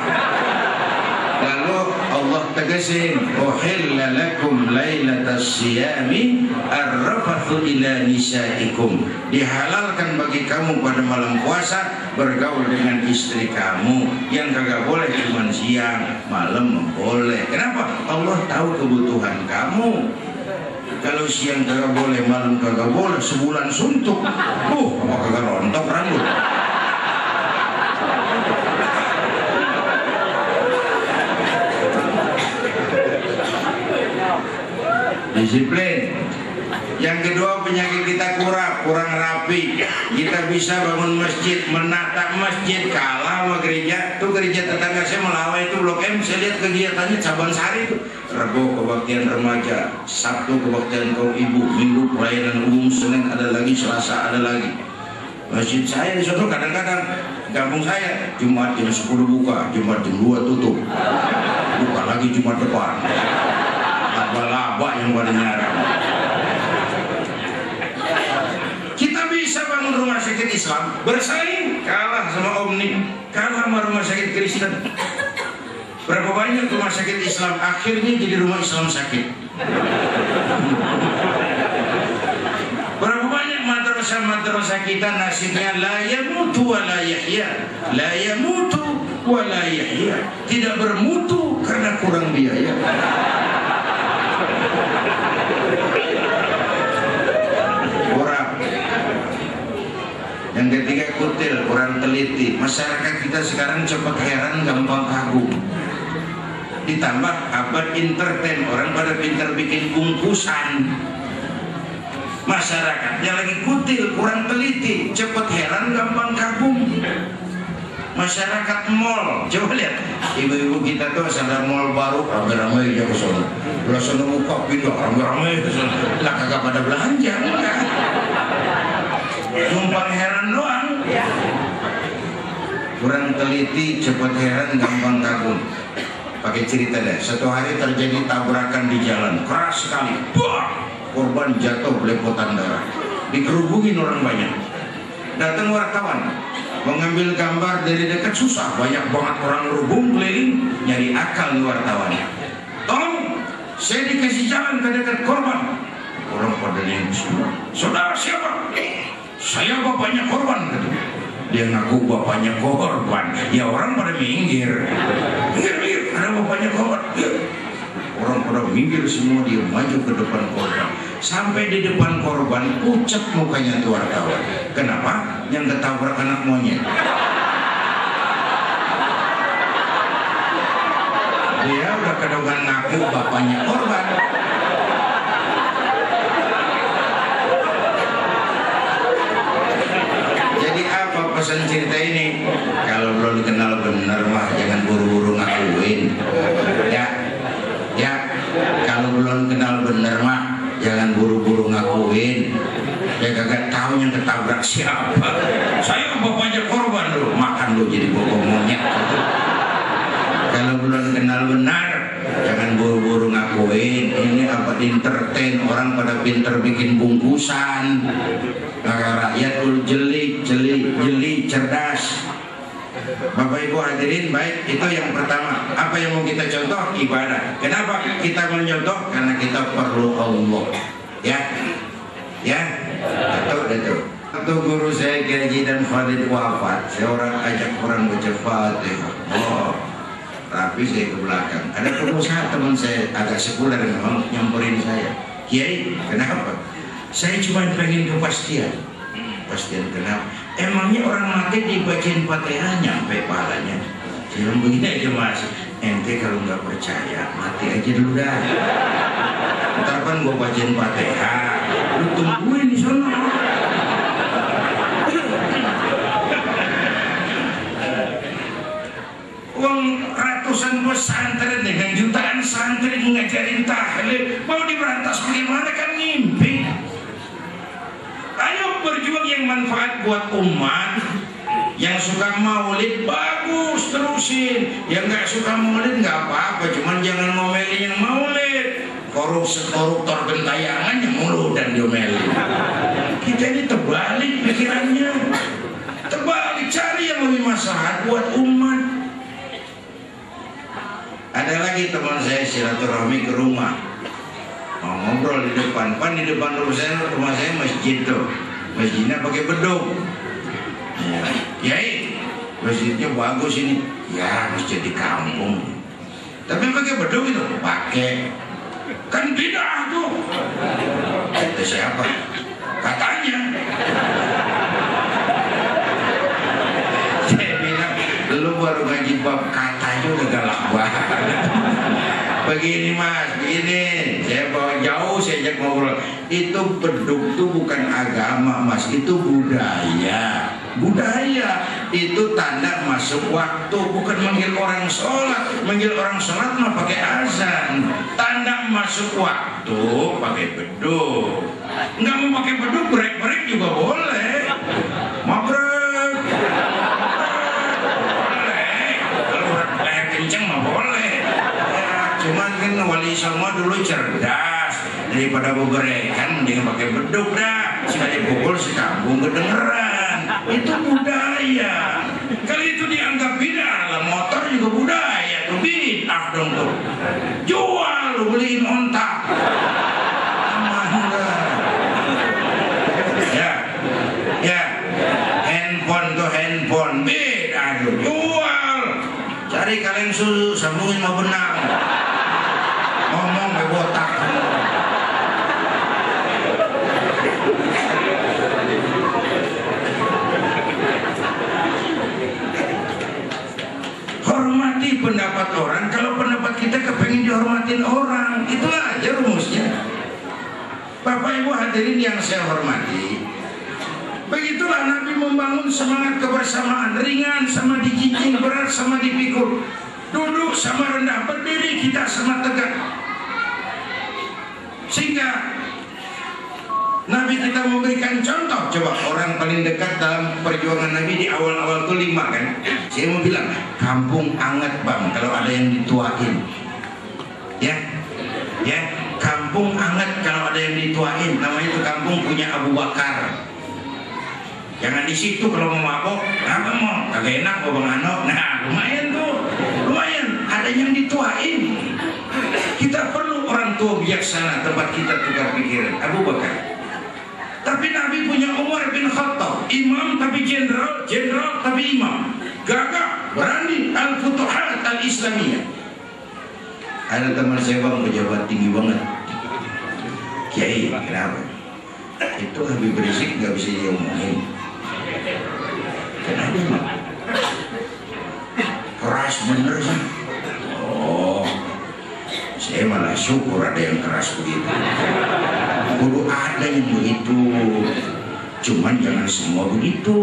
Lalu Allah tegasin, uhilla lakum lailatas siyami ar-rafathu ila nisaikum. Dihalalkan bagi kamu pada malam puasa bergaul dengan istri kamu. Yang kagak boleh cuma siang, malam boleh. Kenapa? Allah tahu kebutuhan kamu. Kalau siang kagak boleh, malam kagak boleh, sebulan suntuk. Apa kagak rontok rambut. Disiplin. Yang kedua, penyakit kita kurang rapi. Kita bisa bangun masjid, menata masjid, kalah sama gereja. Tuh gereja tetangga saya Melawai itu Blok M, saya lihat kegiatannya Caban Sari itu. Rabu kebaktian remaja, Sabtu kebaktian kaum ibu, Minggu pelayanan umum, Senin ada lagi, Selasa ada lagi. Masjid saya di sana kadang-kadang kampung saya Jumat jam 10 buka, Jumat jam 2 tutup. Buka lagi Jumat depan. Laba-laba yang pada nyarang. Kita bisa bangun rumah sakit Islam, bersaing, kalah sama Omni, kalah sama rumah sakit Kristen. Berapa banyak rumah sakit Islam akhirnya jadi rumah Islam sakit. Berapa banyak madrasah kita nasibnya la yamutu wa la yahya, la yamutu wa la yahya, tidak bermutu karena kurang biaya. Yang ketiga kutil, kurang teliti. Masyarakat kita sekarang cepat heran, gampang kagum. Ditambah abad entertain, orang pada pintar bikin bungkusan. Masyarakatnya lagi kutil, kurang teliti, cepat heran, gampang kagum. Masyarakat mall, coba lihat ibu-ibu kita tuh ada mall baru, ramai-ramai aja ke sana. Belah sana buka pindah, ramai-ramai ke sana. Lah kagak pada belanja, enggak. Numpang heran doang. Kurang teliti, cepat heran, gampang kagum. Pakai cerita deh. Satu hari terjadi tabrakan di jalan, keras sekali. Buah! Korban jatuh belepotan darah. Dikerubungin orang banyak. Datang wartawan, mengambil gambar dari dekat susah. Banyak banget orang rubung keliling nyari akal di wartawan. Tolong, saya dikasih jalan ke dekat korban. Orang pada nengok semua. Saudara siapa? Saya bapaknya korban, gitu. Dia ngaku bapaknya korban. Ya orang pada minggir. Minggir, ada bapaknya korban. Ya. Orang pada minggir semua, dia maju ke depan korban. Sampai di depan korban, pucat mukanya tuh wartawan. Kenapa? Yang ketabrak anak monyet. Dia udah kedongan ngaku bapaknya korban. Jadi apa pesan cerita ini? Kalau belum kenal benar mah jangan buru-buru ngakuin. Ya, kalau belum kenal benar mah jangan buru-buru ngakuin. Ya kagak tahu yang ketabrak siapa. Saya bapaknya korban lu, makan lu jadi bokong monyet. Kalau belum kenal benar jangan buru-buru ngakuin. Ini apa entertain, orang pada pinter bikin bungkusan. Rakyat dulu jeli, cerdas. Bapak Ibu hadirin, baik, itu yang pertama. Apa yang mau kita contoh? Ibadah. Kenapa kita mencontoh? Karena kita perlu Allah. Ya, betul. Waktu guru saya Kiai Haji dan Khalid wafat, saya orang ajak orang baca Fatihah. Tapi saya ke belakang. Ada pengusaha teman saya agak sekuler memang nyamperin saya. Kiai, kenapa? Saya cuma pengen kepastian. Pastian kenapa? Emangnya orang mati dibacain Fatihah nyampe pahalanya? Saya bilang begini aja mas, ente kalau nggak percaya mati aja dulu dah. Ntar kan gua bacain Fatihah, lu tungguin di sana. Uang ratusan pesantren dengan jutaan santri ngajarin tahlil, mau diberantas bagaimana kan ngimpi. Ayo berjuang yang manfaat buat umat. Yang suka maulid bagus terusin, yang nggak suka maulid nggak apa-apa, cuman jangan ngomelin yang maulid. Koruptor gentayangan yang mulu dan diomelin. Kita ini terbalik pikirannya, terbalik, cari yang lebih maslahat buat umat. Ada lagi teman saya silaturahmi ke rumah, mau ngobrol di depan, di depan rumah saya masjid tuh, masjidnya pakai beduk. Yai, masjidnya bagus ini. Ya, masjid di kampung. Tapi pakai beduk itu, pakai. Kan bid'ah tuh. Kata siapa? Katanya. Saya bilang, lu baru ngaji bab katanya udah galak banget. Begini mas, begini, saya bawa jauh, saya ajak ngobrol. Itu beduk tuh bukan agama mas, itu budaya. Budaya itu tanda masuk waktu, bukan manggil orang sholat. Manggil orang sholat mah pakai azan. Tanda masuk waktu pakai beduk. Nggak mau pakai beduk, break juga boleh. Mau break boleh, kalau leher kenceng mah boleh. Cuman kan Wali Songo dulu cerdas, daripada beberekan mending pakai beduk dah. Sekali pukul sekampung kedengeran. Itu budaya. Kalau itu dianggap bid'ah, motor juga budaya tuh, bid'ah dong tuh. Jual lu, beliin ontak. Ya, handphone bid'ah tuh, jual. Cari kaleng susu, sambungin mau benang. Ngomong ke botak. Hormati pendapat orang. Kalau pendapat kita kepengen dihormatin orang, itulah aja rumusnya. Bapak Ibu hadirin yang saya hormati, begitulah Nabi membangun semangat kebersamaan. Ringan sama dijinjing, berat sama dipikul, duduk sama rendah, berdiri kita sama tegak. Sehingga Nabi kita memberikan contoh. Coba orang paling dekat dalam perjuangan Nabi di awal-awal itu 5 kan. Saya mau bilang kampung anget bang kalau ada yang dituain. Ya, kampung anget kalau ada yang dituain. Namanya itu kampung punya Abu Bakar. Jangan di situ kalau mau mabok. Apa mau? Kagak enak kok Bang Ano. Nah lumayan tuh, lumayan ada yang dituain. Kita perlu orang tua bijaksana tempat kita tukar pikiran. Abu Bakar. Tapi Nabi punya Umar bin Khattab, imam tapi jenderal tapi imam. Gagah, berani, al-futuhat al-islamiyah. Ada teman saya bang, pejabat tinggi banget. Kiai, kenapa? Itu Habib Rizik nggak bisa diomongin. Kenapa bang? Keras bener sih. Oh, Saya malah syukur ada yang keras begitu. Kudu ada yang begitu. Cuman jangan semua begitu.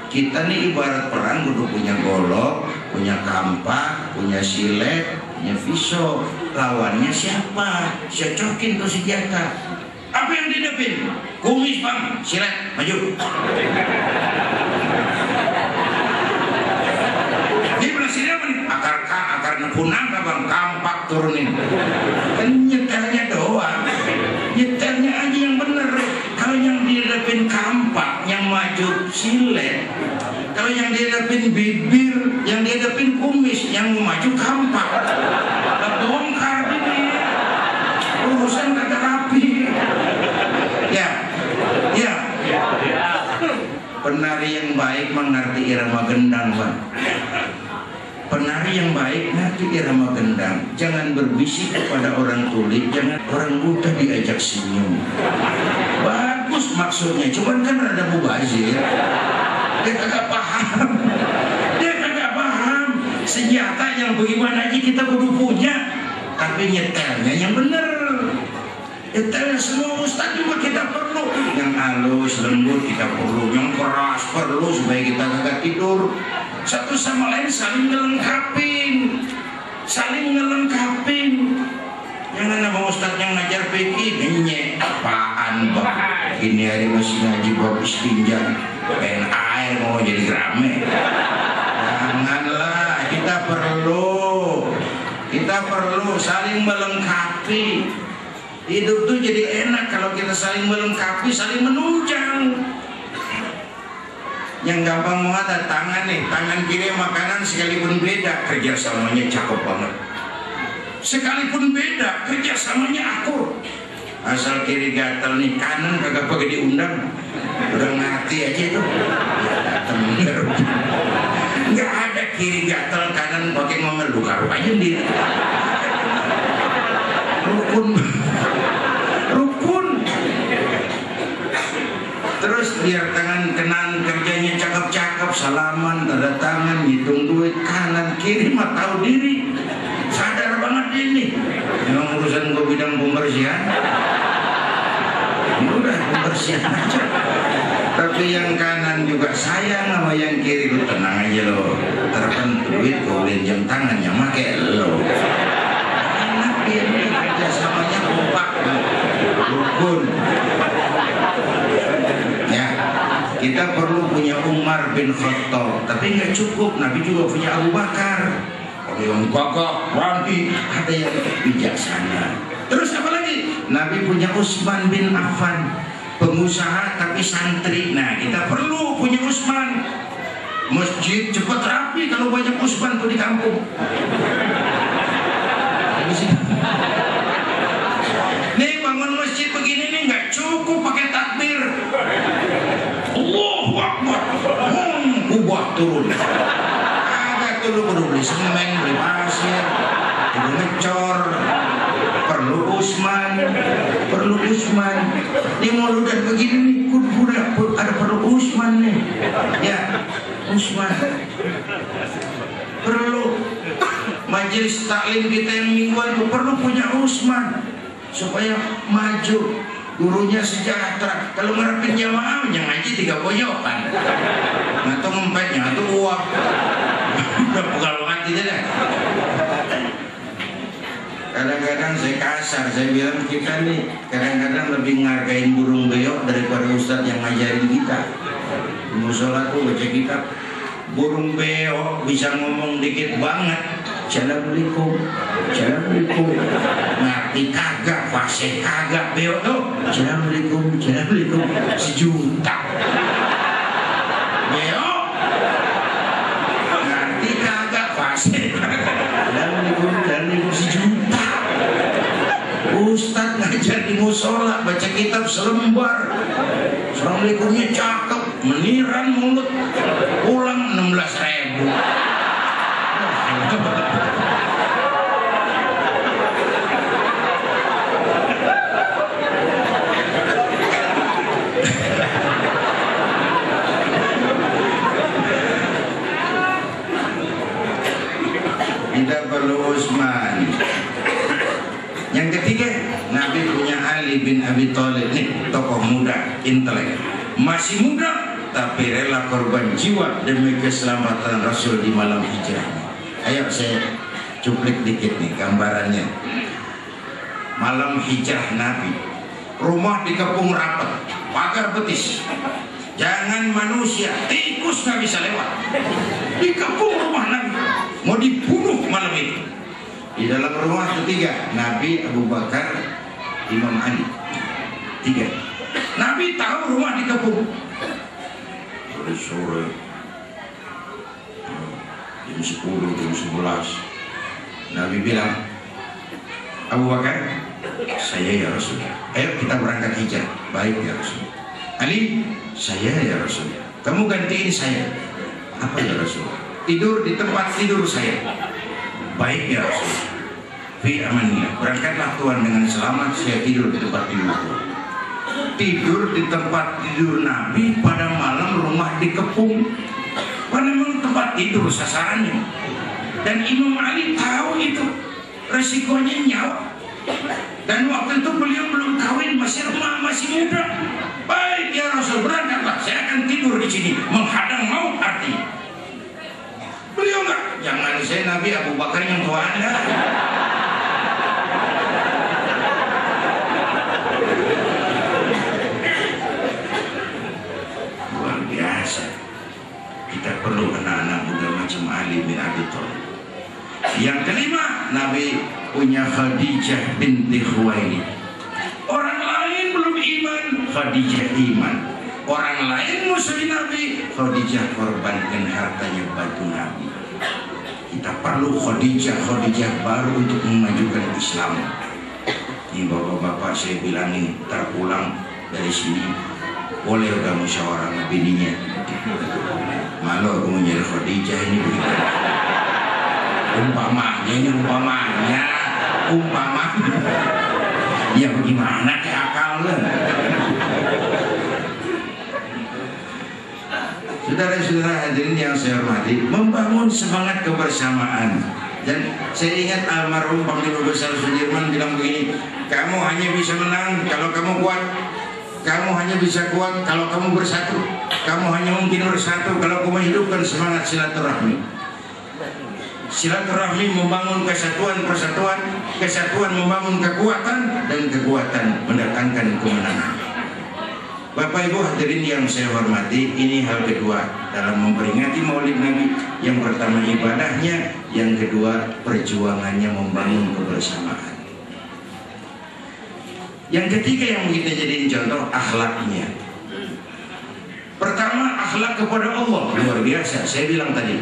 Kita nih ibarat perang kudu punya golok, punya kampak, punya silet, punya pisau. Lawannya siapa? Cocokin tuh senjata. Apa yang didepin? Kumis bang, silet, maju. Ini berhasilnya apa nih? Akar nepunang bang, kampak turunin. Kan nyetelnya doang. Nyetelnya aja yang bener. Kalau yang didepin kampak, yang maju silet. Kalau yang dihadapin bibir, yang dihadapin kumis, yang maju kampak. Bongkar ini. Urusan kagak rapi. Ya. Penari yang baik mengerti irama gendang, Pak. Penari yang baik ngerti irama gendang. Jangan berbisik kepada orang tuli, jangan orang buta diajak senyum. Bagus maksudnya, cuman kan ada mubazir. Dia kagak paham. Senjata yang bagaimana aja kita kudu punya, tapi nyetelnya yang bener. Nyetelnya semua ustaz juga kita perlu. Yang halus, lembut kita perlu, yang keras perlu supaya kita kagak tidur. Satu sama lain saling ngelengkapin. Jangan nama ustaz yang ngajar fikih nyenyek apaan bang. Ini hari masih ngaji bab istinja, pengen air mau jadi rame. Janganlah, kita perlu saling melengkapi. Hidup tuh jadi enak kalau kita saling melengkapi, saling menunjang. Yang gampang mau ada tangan nih, tangan kiri makanan sekalipun beda, kerjasamanya cakep banget. Sekalipun beda, kerjasamanya akur. Asal kiri gatel nih, kanan kagak pakai diundang, udah ngerti aja tuh. Datang nggak ada kiri gatel kanan pakai ngomel, lu karu aja sendiri. Rukun. Terus biar tangan kanan kerjanya cakep-cakep, salaman, tanda tangan, hitung duit, kanan kiri mah tahu diri, sadar banget ini. Memang urusan gue bidang pembersihan, udah pembersihan aja. Tapi yang kanan juga sayang sama yang kiri, lu tenang aja lo. Terkan duit gue beliin jam tangan yang make lo. Enak dia nih, kerjasamanya kompak, rukun. Ya, kita perlu punya Umar bin Khattab, tapi nggak cukup. Nabi juga punya Abu Bakar. Ada yang gagah, berani, ada yang bijaksana. Terus apa lagi? Nabi punya Utsman bin Affan, pengusaha tapi santri. Nah, kita perlu punya Utsman. Masjid cepat rapi kalau banyak Utsman tuh di kampung. Nih bangun masjid begini nih nggak cukup pakai takbir. Allahu Akbar. Kubah turun. Ada tuh lu perlu beli semen, beli pasir, perlu ngecor. Perlu Utsman. Ini mauludan begini nih, kuda ada perlu Utsman nih. Ya, Utsman. Perlu majelis taklim kita yang mingguan itu perlu punya Utsman supaya maju, gurunya sejahtera. Kalau ngarepin jamaah yang ngaji 3 pojokan, atau ngempetnya atau uap. Udah pegal banget gitu deh. Kadang-kadang saya kasar, saya bilang kita nih kadang-kadang lebih ngargain burung beo daripada ustadz yang ngajarin kita. Di musola tuh baca kitab, burung beo bisa ngomong dikit banget, Assalamualaikum, ngerti kagak, fasih kagak. Beo tuh Assalamualaikum, sejuta. Beo ngerti kagak, fasih Assalamualaikum, sejuta. Ustadz ngajar di musola baca kitab selembar, Assalamualaikumnya cakep, meniran mulut, pulang 16.000. Kita perlu Utsman. Abi Thalib nih, tokoh muda, intelek, masih muda tapi rela korban jiwa demi keselamatan Rasul di malam hijrah. Ayo saya cuplik dikit nih gambarannya. Malam hijrah Nabi, rumah dikepung rapat, pagar betis, jangan manusia, tikus nggak bisa lewat. Dikepung rumah Nabi, mau dibunuh malam itu. Di dalam rumah ketiga, Nabi, Abu Bakar, Imam Ali. 3. Nabi tahu rumah dikepung. Sore jam 10, jam 11, Nabi bilang, Abu Bakar, saya ya Rasul, ayo kita berangkat hijrah. Baik ya Rasul. Ali, saya ya Rasul, kamu gantiin saya. Apa ya Rasul? Tidur di tempat tidur saya. Baik ya Rasul. Fi amanillah, berangkatlah Tuhan dengan selamat, saya tidur di tempat tidur. Tidur di tempat tidur Nabi pada malam rumah dikepung. Karena memang tempat tidur sasarannya. Dan Imam Ali tahu itu resikonya nyawa. Dan waktu itu beliau belum kawin, masih remah, masih muda. Baik ya Rasul, berangkatlah, saya akan tidur di sini, menghadang maut artinya. Beliau enggak, jangan saya Nabi, Abu Bakar yang tua Anda. Luar biasa. Kita perlu anak-anak muda macam Ali bin Abi Thalib. Yang kelima, Nabi punya Khadijah binti Khuwailid. Orang lain belum iman, Khadijah iman. Orang lain musuh Nabi, Khadijah korbankan hartanya batu Nabi. Kita perlu Khadijah baru untuk memajukan Islam. Ini bapak-bapak saya bilangin, terpulang dari sini boleh udah musyawarah sama bininya. Malu aku mau jadi Khadijah ini begitu. Umpamanya. Ya bagaimana ke akalnya? Saudara-saudara hadirin yang saya hormati, membangun semangat kebersamaan. Dan saya ingat almarhum Panglima Besar Sudirman bilang begini, kamu hanya bisa menang kalau kamu kuat. Kamu hanya bisa kuat kalau kamu bersatu. Kamu hanya mungkin bersatu kalau kamu hidupkan semangat silaturahmi. Silaturahmi membangun kesatuan, persatuan, kesatuan membangun kekuatan, dan kekuatan mendatangkan kemenangan. Bapak Ibu hadirin yang saya hormati, ini hal kedua dalam memperingati Maulid Nabi. Yang pertama ibadahnya, yang kedua perjuangannya membangun kebersamaan. Yang ketiga yang kita jadiin contoh, akhlaknya. Pertama, akhlak kepada Allah luar biasa. Saya bilang tadi,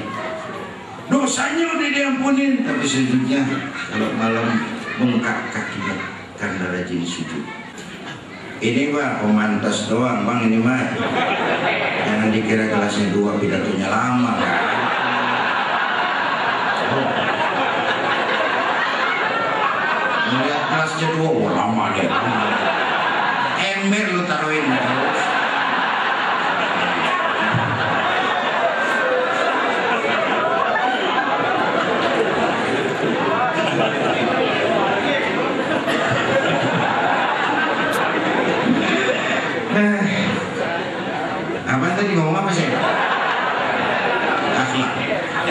dosanya udah diampunin, tapi sujudnya kalau malam bengkak kakinya karena rajin sujud. Ini Pak, pemantas doang Bang, ini mah. Jangan dikira kelasnya 2 pidatonya lama. Melihat kelasnya 2, oh lama deh. Ember lu taruhin terus. Apa tadi ngomong apa sih? Akhlak.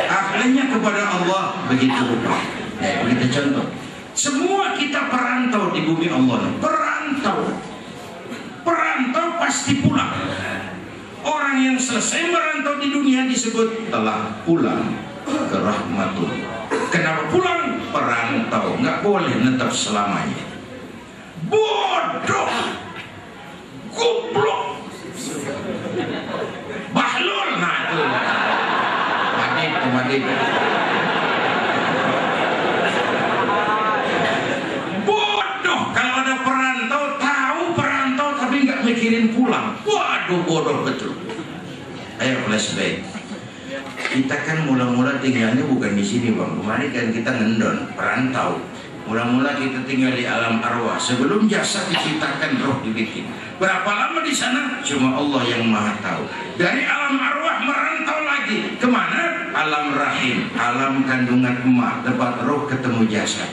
Akhlaknya kepada Allah begitu rupa. Ya, kita contoh. Semua kita perantau di bumi Allah. Perantau pasti pulang. Orang yang selesai merantau di dunia disebut telah pulang ke rahmatullah. Kenapa pulang? Perantau, nggak boleh tetap selamanya. Bodoh, goblok, bahlul, nah itu Madib. Bodoh kalau ada perantau, tahu perantau tapi nggak mikirin pulang. Waduh, bodoh betul. Ayo flashback. Kita kan mula-mula tinggalnya bukan di sini Bang. Kemarin kan kita ngendon, perantau. Mula-mula kita tinggal di alam arwah. Sebelum jasad diciptakan, roh dibikin. Berapa lama di sana? Cuma Allah yang maha tahu. Dari alam arwah merantau lagi. Kemana? Alam rahim, alam kandungan emak, tempat roh ketemu jasad.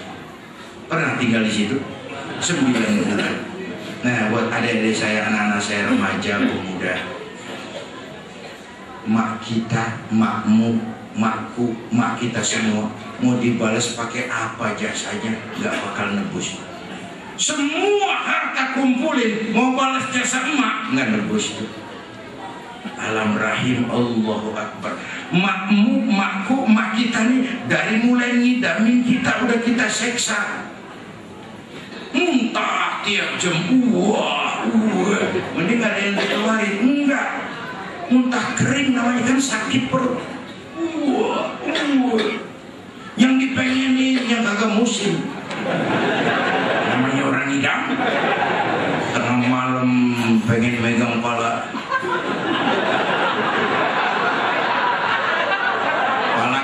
Pernah tinggal di situ? 9 bulan. Nah, buat adik-adik saya, anak-anak saya remaja, pemuda, mak kita, makmu, makku, mak kita semua mau dibalas pakai apa jasanya nggak bakal nebus. Semua harta kumpulin mau balas jasa emak nggak nebus itu. Alam rahim, Allahu Akbar. Makmu, makku, mak kita nih dari mulai ngidamin kita udah kita seksa. Muntah tiap jam, mending gak ada yang dikeluarin. Enggak, muntah kering namanya kan sakit perut. Yang dipengenin yang kagak musim, namanya orang ngidam. Tengah malam pengen megang pala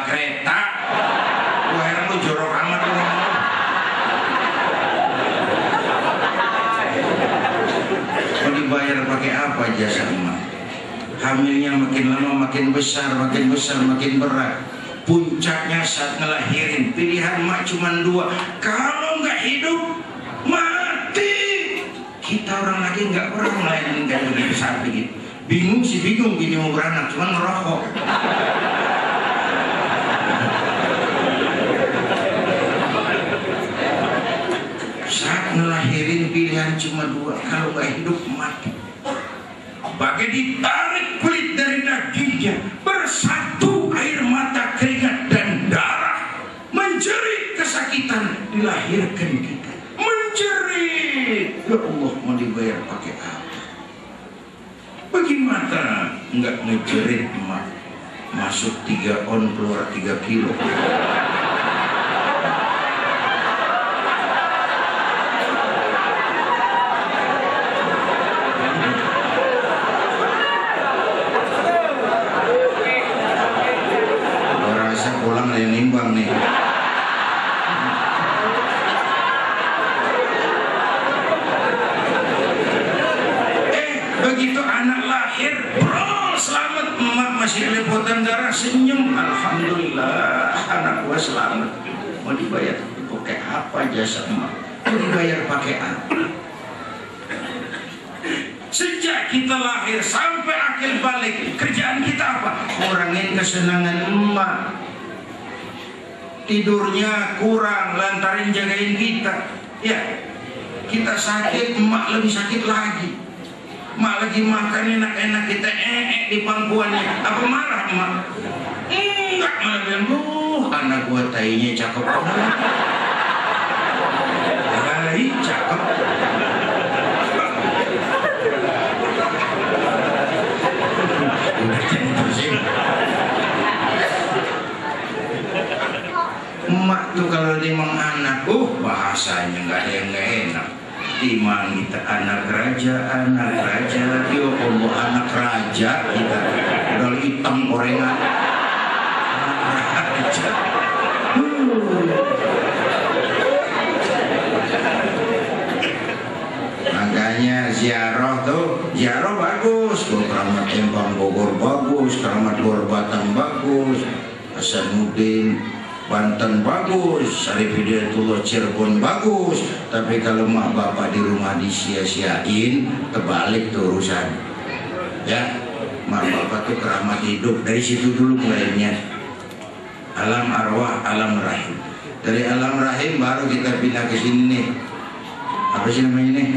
kereta. Wah, heran lu jorok amat lu. Mau dibayar pakai apa jasa emak? Hamilnya makin lama makin besar, makin berat. Puncaknya saat ngelahirin, pilihan emak cuma dua. Kalau nggak hidup, mati. Kita orang lagi nggak pernah ngelahirin kayak begitu sapi gitu. Bingung sih bingung gini mau beranak, cuman ngerokok. Saat ngelahirin pilihan cuma dua, kalau nggak hidup mati. Bagai ditarik kulit dari dagingnya, bersatu air mata, keringat dan darah, menjerit kesakitan dilahirkan kita, menjerit. Ya Allah, mau dibayar pakai apa? Bagaimana nggak ngejerit emak? Masuk 3 on keluar 3 kilo. Pulang ada yang nimbang nih. Begitu anak lahir, bro, selamat, emak masih lepotan darah, senyum, alhamdulillah, anak gua selamat. Mau dibayar pakai apa jasa emak? Mau dibayar pakai apa? Sejak kita lahir sampai akhir balik, kerjaan kita apa? Ngurangin kesenangan emak. Tidurnya kurang lantaran jagain kita. Ya, kita sakit, emak lebih sakit lagi. Emak lagi makan enak-enak, kita di pangkuannya. Apa marah emak? Enggak, malah bilang, anak gua tainya cakep banget. Baik, cakep. Udah jadi pusing. Emak tuh kalau dimang anak, bahasanya nggak ada yang nggak enak. Dimang kita anak raja, ya Allah, anak raja kita. Udah hitam gorengan. Anak raja. Makanya ziarah bagus. Keramat Empang Bogor bagus, Keramat Luar Batang bagus, Hasanuddin Banten bagus, Syarif Hidayatullah Cirebon bagus. Tapi kalau mak bapak di rumah disia-siain, terbalik tuh urusan. Ya, mak bapak tuh keramat hidup. Dari situ dulu mulainya. Alam arwah, alam rahim. Dari alam rahim baru kita pindah ke sini nih. Apa sih namanya nih?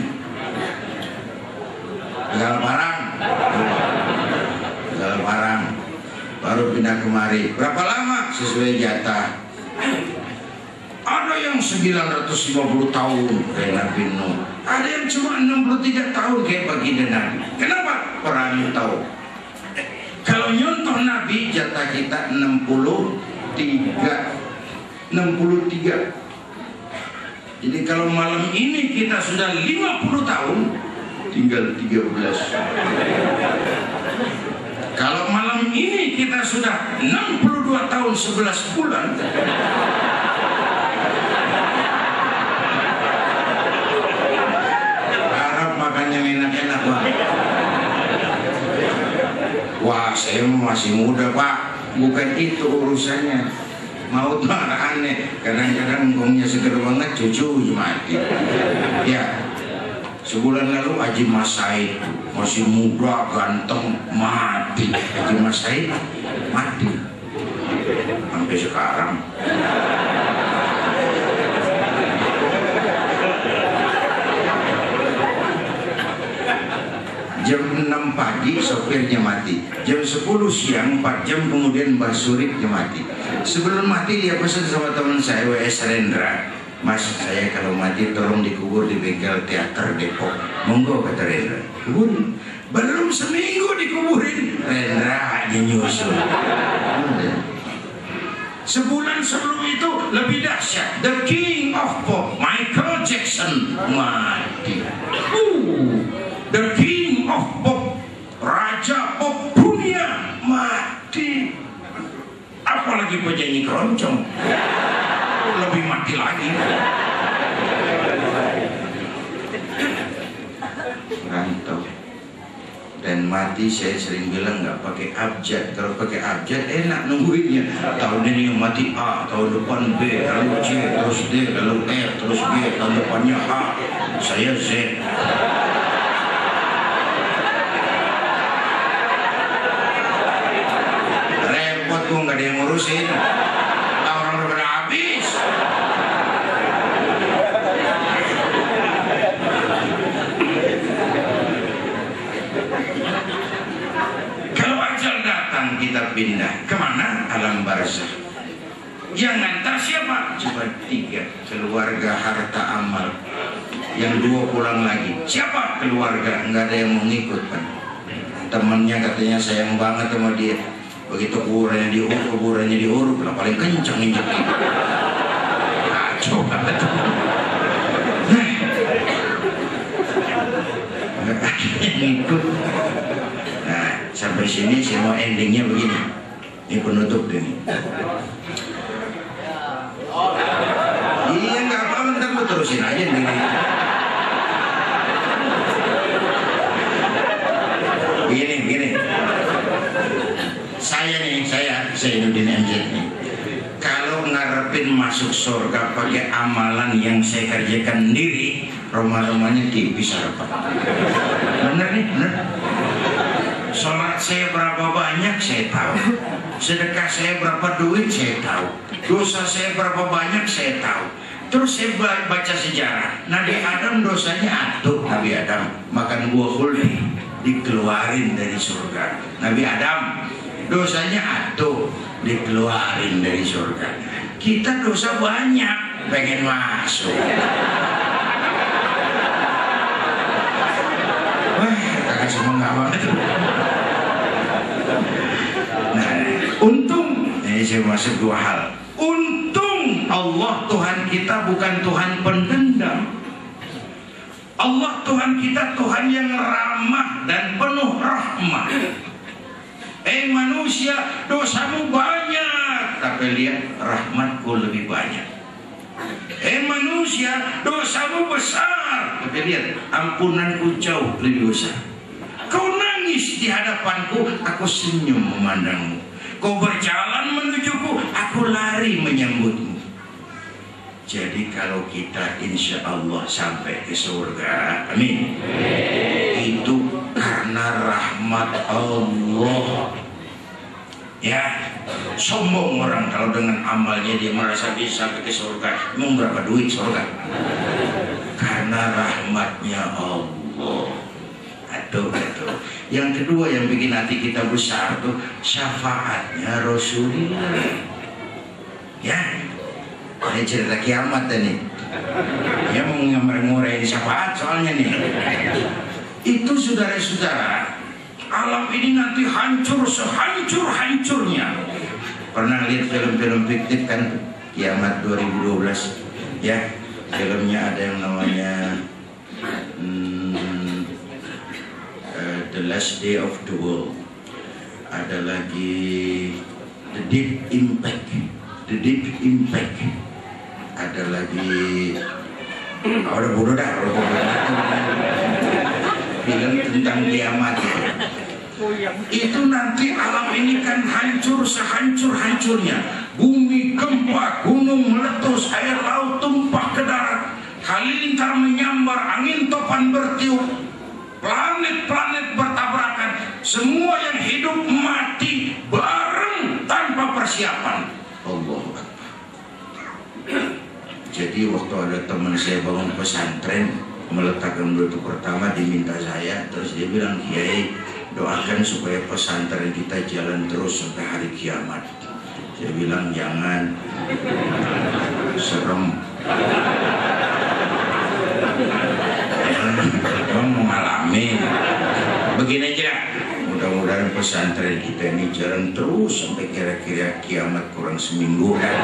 Galparang. Baru pindah kemari. Berapa lama? Sesuai jatah. Ada yang 950 tahun kayak Nabi Nuh. Ada yang cuma 63 tahun kayak baginda Nabi. Kenapa? Perantau. Kalau nyontoh Nabi, jatah kita 63. Jadi kalau malam ini kita sudah 50 tahun, tinggal 13. Kalau malam ini kita sudah 62 tahun 11 bulan, harap makan yang enak-enak, Pak. Wah, saya masih muda, Pak. Bukan itu urusannya. Mau tuh aneh. Kadang-kadang ngomongnya seger banget, cucu mati. Ya, Sebulan lalu Haji Mas Said masih muda, ganteng, mati. Haji Mas Said mati sampai sekarang. Jam 6 pagi sopirnya mati, jam 10 siang 4 jam kemudian Mbah Suripnya mati. Sebelum mati dia pesan sama teman saya W.S. Rendra, Mas, saya kalau mati tolong dikubur di bengkel teater Depok. Monggo, kata Rendra, kuburin. Belum seminggu dikuburin, Rendra hanya nyusul. Sebulan sebelum itu lebih dahsyat, the King of Pop, Michael Jackson mati. The King of Pop, Raja Pop dunia mati. Apalagi penyanyi keroncong lebih mati lagi. Rantau dan mati, saya sering bilang nggak pakai abjad. Kalau pakai abjad enak nungguinnya. Tahun ini yang mati A, tahun depan B, lalu C, terus D, lalu R, terus G, tahun depannya A, saya Z. Repot gue, nggak ada yang ngurusin. Orang udah pada habis. Kalau ajal datang kita pindah kemana? Alam barzah. Yang ngantar siapa? Cuma 3, keluarga harta amal. Yang 2 pulang lagi. Siapa? Keluarga. Nggak ada yang mau ngikut kan. Temannya katanya sayang banget sama dia. Begitu kuburannya diuruk lah, paling kencang injek gitu. Kacau banget. Nggak ada yang ngikut. Nah, sampai sini saya mau endingnya begini. Ini penutup ini. Iya, nggak apa-apa, ntar gue terusin aja nih. Begini. Saya Nudin MZ nih. Kalau ngarepin masuk surga pakai amalan yang saya kerjakan sendiri, rumah-rumahnya tipis harapan. Bener nih, bener. Sholat saya berapa banyak saya tahu. Sedekah saya berapa duit saya tahu. Dosa saya berapa banyak saya tahu. Terus saya baca sejarah. Nabi Adam dosanya atuh. Nabi Adam makan buah khuldi, dikeluarin dari surga. Nabi Adam dosanya atuh, dikeluarin dari surga. Kita dosa banyak, pengen masuk. Wah, kakak semangat banget. Nah, untung, ini saya masuk 2 hal. Untung Allah Tuhan kita bukan Tuhan pendendam. Allah Tuhan kita Tuhan yang ramah dan penuh rahmah. Manusia, dosamu banyak, tapi lihat rahmatku lebih banyak. Manusia, dosamu besar, tapi lihat ampunanku jauh lebih besar. Kau nangis di hadapanku, aku senyum memandangmu. Kau berjalan menujuku, aku lari menyambutmu. Jadi kalau kita insya Allah sampai ke surga, amin, itu karena rahmat Allah. Ya, sombong orang kalau dengan amalnya dia merasa bisa ke surga. Emang berapa duit surga? Karena rahmatnya Allah. Aduh. Yang kedua yang bikin hati kita besar tuh syafaatnya Rasulullah. Ya, ini cerita kiamat nih. Ya mau nguraiin syafaat soalnya nih. Itu saudara-saudara, alam ini nanti hancur sehancur-hancurnya. Pernah lihat film-film fiktif kan? Kiamat 2012. Ya, filmnya ada yang namanya The Last Day of the World. Ada lagi The Deep Impact. Ada lagi udah bodoh dah film tentang kiamat itu nanti alam ini kan hancur sehancur-hancurnya. Bumi gempa, gunung meletus, air laut tumpah ke darat, halilintar menyambar, angin topan bertiup, planet-planet bertabrakan, semua yang hidup mati bareng tanpa persiapan. Allahu Akbar. Jadi waktu ada teman saya bangun pesantren, meletakkan batu pertama, diminta saya, terus dia bilang, Kiai, doakan supaya pesantren kita jalan terus sampai hari kiamat. Saya bilang jangan, serem. Kamu mengalami. Begini aja, mudah-mudahan pesantren kita ini jalan terus sampai kira-kira kiamat kurang seminggu kan.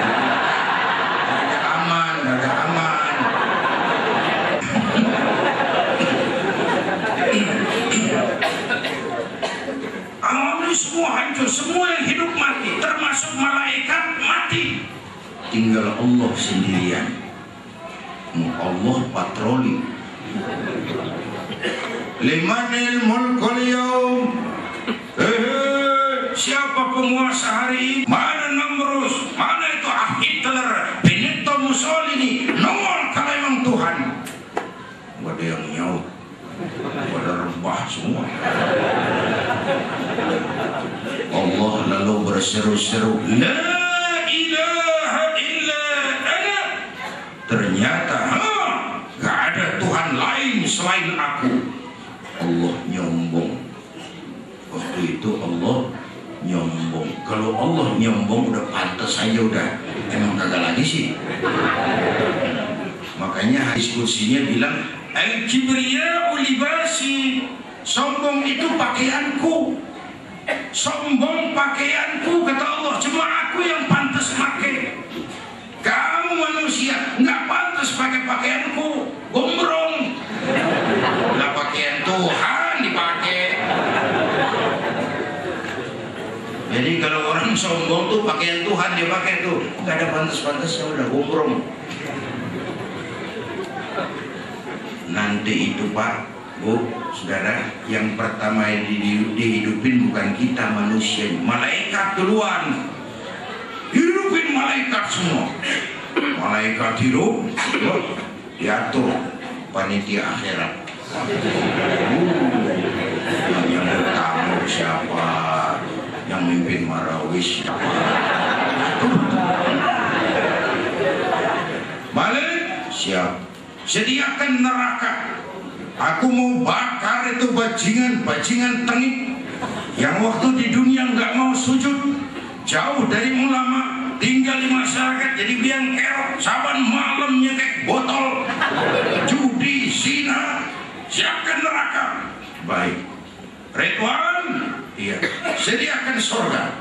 Ada aman, ada aman. Alam ini semua hancur, semua yang hidup mati, termasuk malaikat mati. Tinggal Allah sendirian. Allah patroli. Limanil mulkul yaum. Siapa penguasa hari ini? Mana Namrus? Mana itu Hitler? Benito Mussolini? Nongol kalau emang Tuhan. Gak ada yang nyaut. Pada rembah semua. Allah lalu berseru-seru, La ilaha illa ana. Ternyata gak ada Tuhan lain selain aku. Allah nyombong. Waktu itu Allah nyombong. Kalau Allah nyombong udah pantas aja, udah emang kagak lagi sih. Makanya hadis kursinya bilang, Al-kibriya'u libasi. Sombong itu pakaianku. Sombong pakaianku, kata Allah. Cuma aku yang pantas pakai. Kamu manusia nggak pantas pakai pakaianku. Gombrong. Lah pakaian Tuhan dipakai. Jadi kalau orang sombong tuh pakaian Tuhan dia pakai tuh, nggak ada pantas-pantasnya, udah gombrong. Nanti itu Pak, Bu, Saudara, yang pertama dihidupin bukan kita manusia, malaikat duluan. Hidupin malaikat semua. Malaikat hidup, diatur panitia akhirat. Yang bertamu siapa? Yang mimpin marawis siapa? Balik, siap. Sediakan neraka. Aku mau bakar itu bajingan tengik yang waktu di dunia nggak mau sujud, jauh dari ulama, tinggal di masyarakat jadi biang kerok, saban malamnya kayak botol, judi, zina. Siapkan neraka. Baik. Ridwan, iya. Sediakan surga.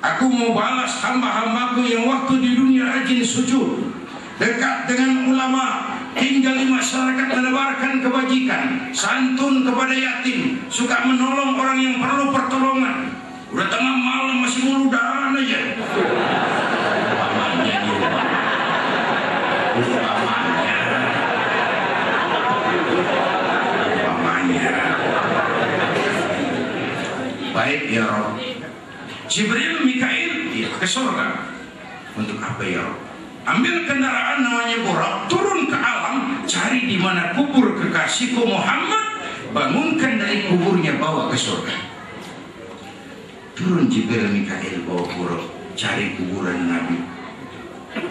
Aku mau balas hamba-hambaku yang waktu di dunia rajin sujud, dekat dengan ulama, tinggal di masyarakat, menebarkan kebajikan, santun kepada yatim, suka menolong orang yang perlu pertolongan. Udah tengah malam masih muludahan aja. Umpamanya nih, umpamanya. Baik ya Rob. Jibril, Mikail, ya, ke surga. Untuk apa ya Rob? Ambil kendaraan namanya Burak, turun ke alam, cari di mana kubur kekasihku Muhammad, bangunkan dari kuburnya, bawa ke surga. Turun Jibril, Mikail, bawa Burak, cari kuburan Nabi.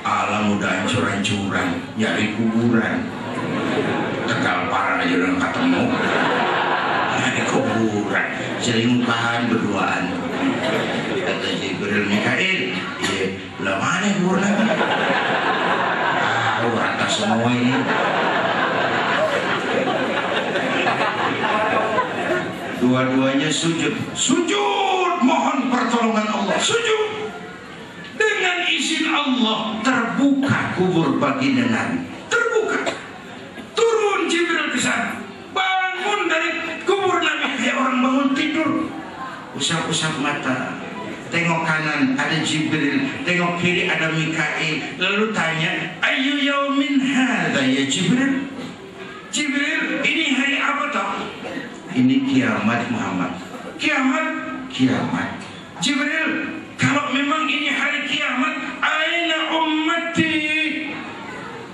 Alam udah hancur-hancuran, nyari kuburan. Tegal parah aja udah ketemu. Nyari kuburan, selingkuhan berduaan. Kata Jibril, Mikail, iya, lah mana kuburan Nabi? Rata semua ini. Dua-duanya sujud, mohon pertolongan Allah, sujud. Dengan izin Allah terbuka kubur baginda Nabi, terbuka. Turun Jibril ke sana, bangun dari kubur Nabi kayak orang bangun tidur. Usap-usap mata, tengok kanan ada Jibril, tengok kiri ada Mikail, lalu tanya, ayu yaumin hadza ya Jibril? Jibril, ini hari apa toh? Ini kiamat Muhammad. Kiamat? Kiamat. Jibril, kalau memang ini hari kiamat, aina ummati?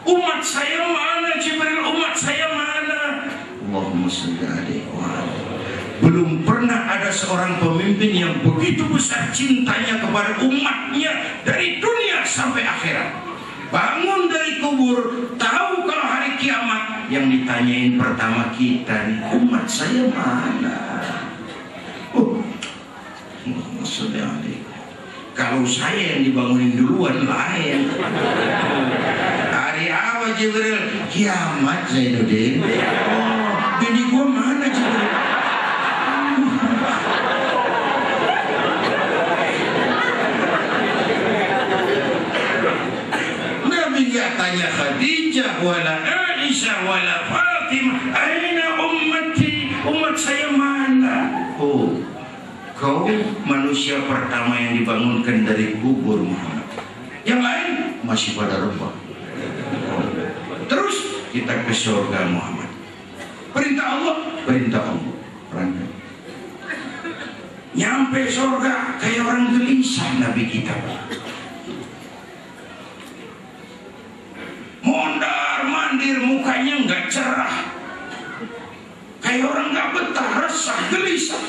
Umat umat saya mana Jibril, umat saya mana? Allahumma shalli alaihi wa alihi. Belum pernah ada seorang pemimpin yang begitu besar cintanya kepada umatnya dari dunia sampai akhirat. Bangun dari kubur, tahu kalau hari kiamat yang ditanyain pertama kita nih, umat saya mana? Maksudnya kalau saya yang dibangunin duluan lain. Hari apa Jibril? Kiamat Zainuddin. Oh, bini gua mana Jibril? Tanya Khadijah wala Aisyah wala Fatimah, aina ummati, umat saya mana? Oh, kau manusia pertama yang dibangunkan dari kubur Muhammad. Yang lain masih pada rebah. Terus kita ke surga Muhammad. Perintah Allah, perintah Allah. Perangkat. Nyampe surga kayak orang gelisah Nabi kita. Mondar mandir, mukanya nggak cerah, kayak orang nggak betah, resah, gelisah.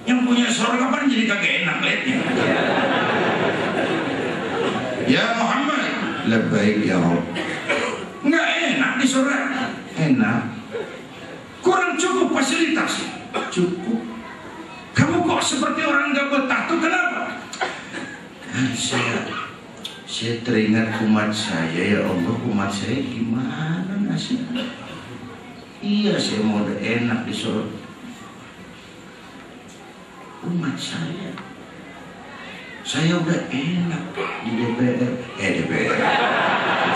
Yang punya surga kan jadi kagak enak liatnya. Ya Muhammad, labbaik ya Rabb. Nggak enak di surga. Enak, kurang cukup fasilitas. Cukup. Kamu kok seperti orang nggak betah tuh kenapa? Saya teringat umat saya, ya Allah, umat saya gimana nasibnya? Iya, saya mau udah enak di surga. Umat saya udah enak di DPR. DPR.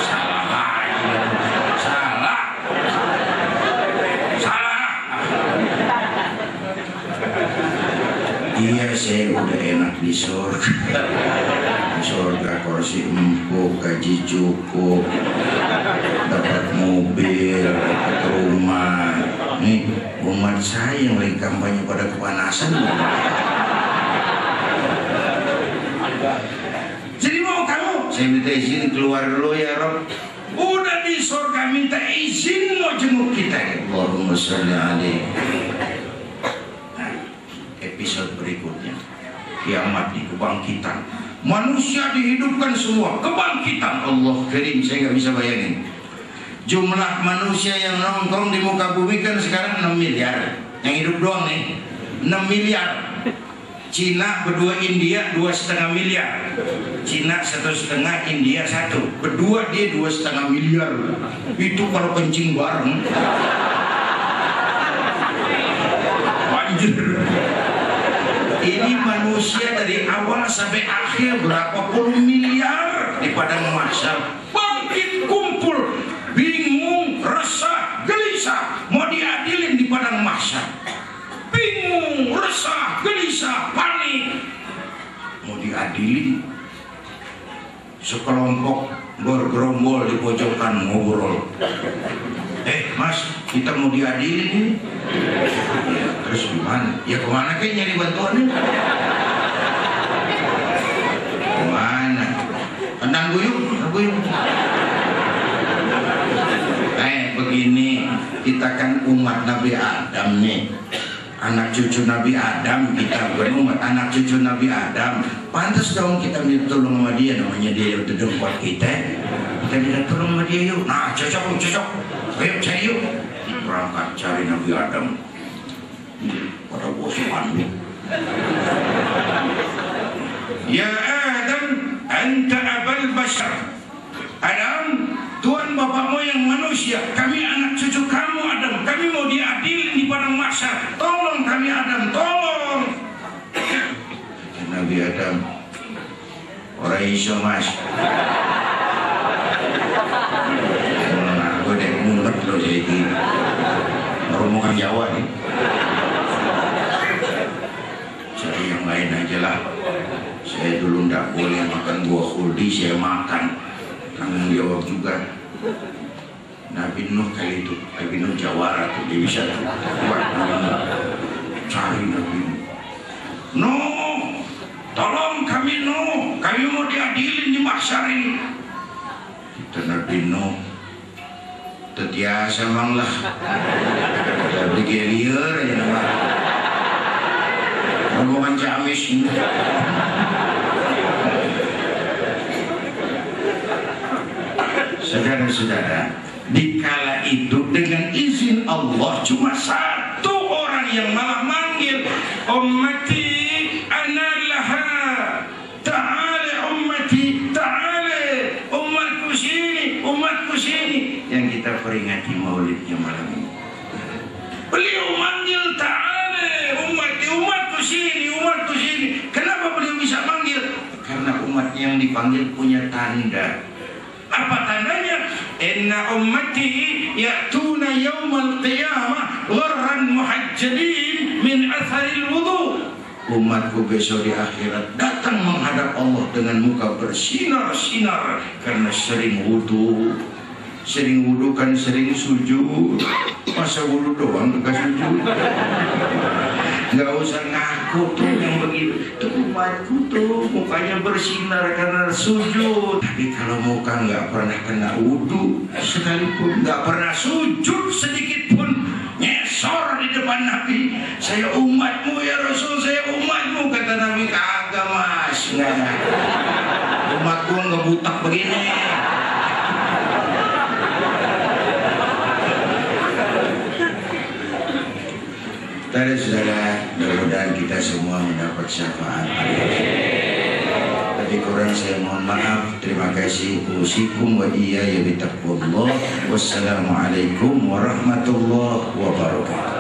Salah lagi, salah. Iya, saya udah enak di surga. Surga kursi empuk, gaji cukup, dapat mobil, dapat rumah. Nih umat saya yang lagi kampanye pada kepanasan. Jadi mau kamu, saya minta izin keluar dulu ya Rob. Udah di surga minta izin mau jenguk kita. Allahumma shalli alaihi. Nah, episode berikutnya kiamat di kebangkitan. Manusia dihidupkan semua, kebangkitan. Allah Karim, saya nggak bisa bayangin. Jumlah manusia yang nongkrong di muka bumi kan sekarang 6 miliar. Yang hidup doang nih 6 miliar. Cina berdua, India 2,5 miliar. Cina 1,5, India 1. Berdua dia 2,5 miliar. Itu kalau kencing bareng. Banjir. Ini manusia dari awal sampai akhir berapa puluh miliar di padang mahsyar. Bangkit kumpul, bingung, resah, gelisah, mau diadilin di padang mahsyar. Bingung, resah, gelisah, panik, mau diadilin. Sekelompok bergerombol di pojokan ngobrol. Mas, kita mau diadilin ini. Ya, terus gimana? Ya kemana kayak nyari bantuannya? Kemana? Tendang guyung, guyung. Begini, kita kan umat Nabi Adam nih. Anak cucu Nabi Adam, kita berumat anak cucu Nabi Adam. Pantas dong kita minta tolong sama dia, namanya dia yang terdekat kita. Kita minta tolong sama dia yuk. Nah, cocok. Ayo cari yuk. Berangkat cari Nabi Adam. Pada bos pandu. Ya Adam, anta abal bashar. Adam, Tuhan bapakmu yang manusia, kami anak cucu kamu Adam, kami mau diadilin di padang mahsyar. Tolong kami Adam, tolong. Nabi Adam, orang iso mas. Aku deh ngumpet loh jadi rombongan Jawa nih. Cari yang lain aja lah. Saya dulu nggak boleh makan buah khuldi, saya makan. Tanggung jawab juga. Nabi Nuh kali itu, Nabi Nuh Jawara tuh dia bisa tuh buat cari Nabi Nuh. Tolong kami Nuh, kami mau diadilin di mahsyar ini. Kata Nabi Nuh, Tetiasa mang lah. Jadi gelier aja nama. Rombongan Ciamis. Saudara-saudara, dikala itu dengan izin Allah cuma satu orang yang malah manggil, ummati ana laha, ta'ala ummati, ta'ala umatku sini, umatku sini. Yang kita peringati maulidnya malam ini. Beliau manggil ta'ala ummati, umatku sini, umatku sini. Kenapa beliau bisa manggil? Karena umatnya yang dipanggil punya tanda. Apa tandanya? Inna ummati ya'tuna yawmal qiyamah gharran muhajjalin min atharil wudu. Umatku besok di akhirat datang menghadap Allah dengan muka bersinar-sinar karena sering wudu. Sering wudu kan sering sujud. Masa wudu doang enggak sujud? Nggak usah ngaku tuh yang begitu. Tuh umatku tuh mukanya bersinar karena sujud. Tapi kalau muka nggak pernah kena wudu sekalipun, nggak pernah sujud sedikit pun, nyesor di depan Nabi. Saya umatmu ya Rasul, saya umatmu. Kata Nabi, kagak mas, nggak ada. Umatku nggak butak begini. Saudara-saudara, mudah-mudahan kita semua mendapat syafaat. Tapi kurang saya mohon maaf. Terima kasih. Usikum wa iyaya bitaqwallah. Wassalamualaikum warahmatullahi wabarakatuh.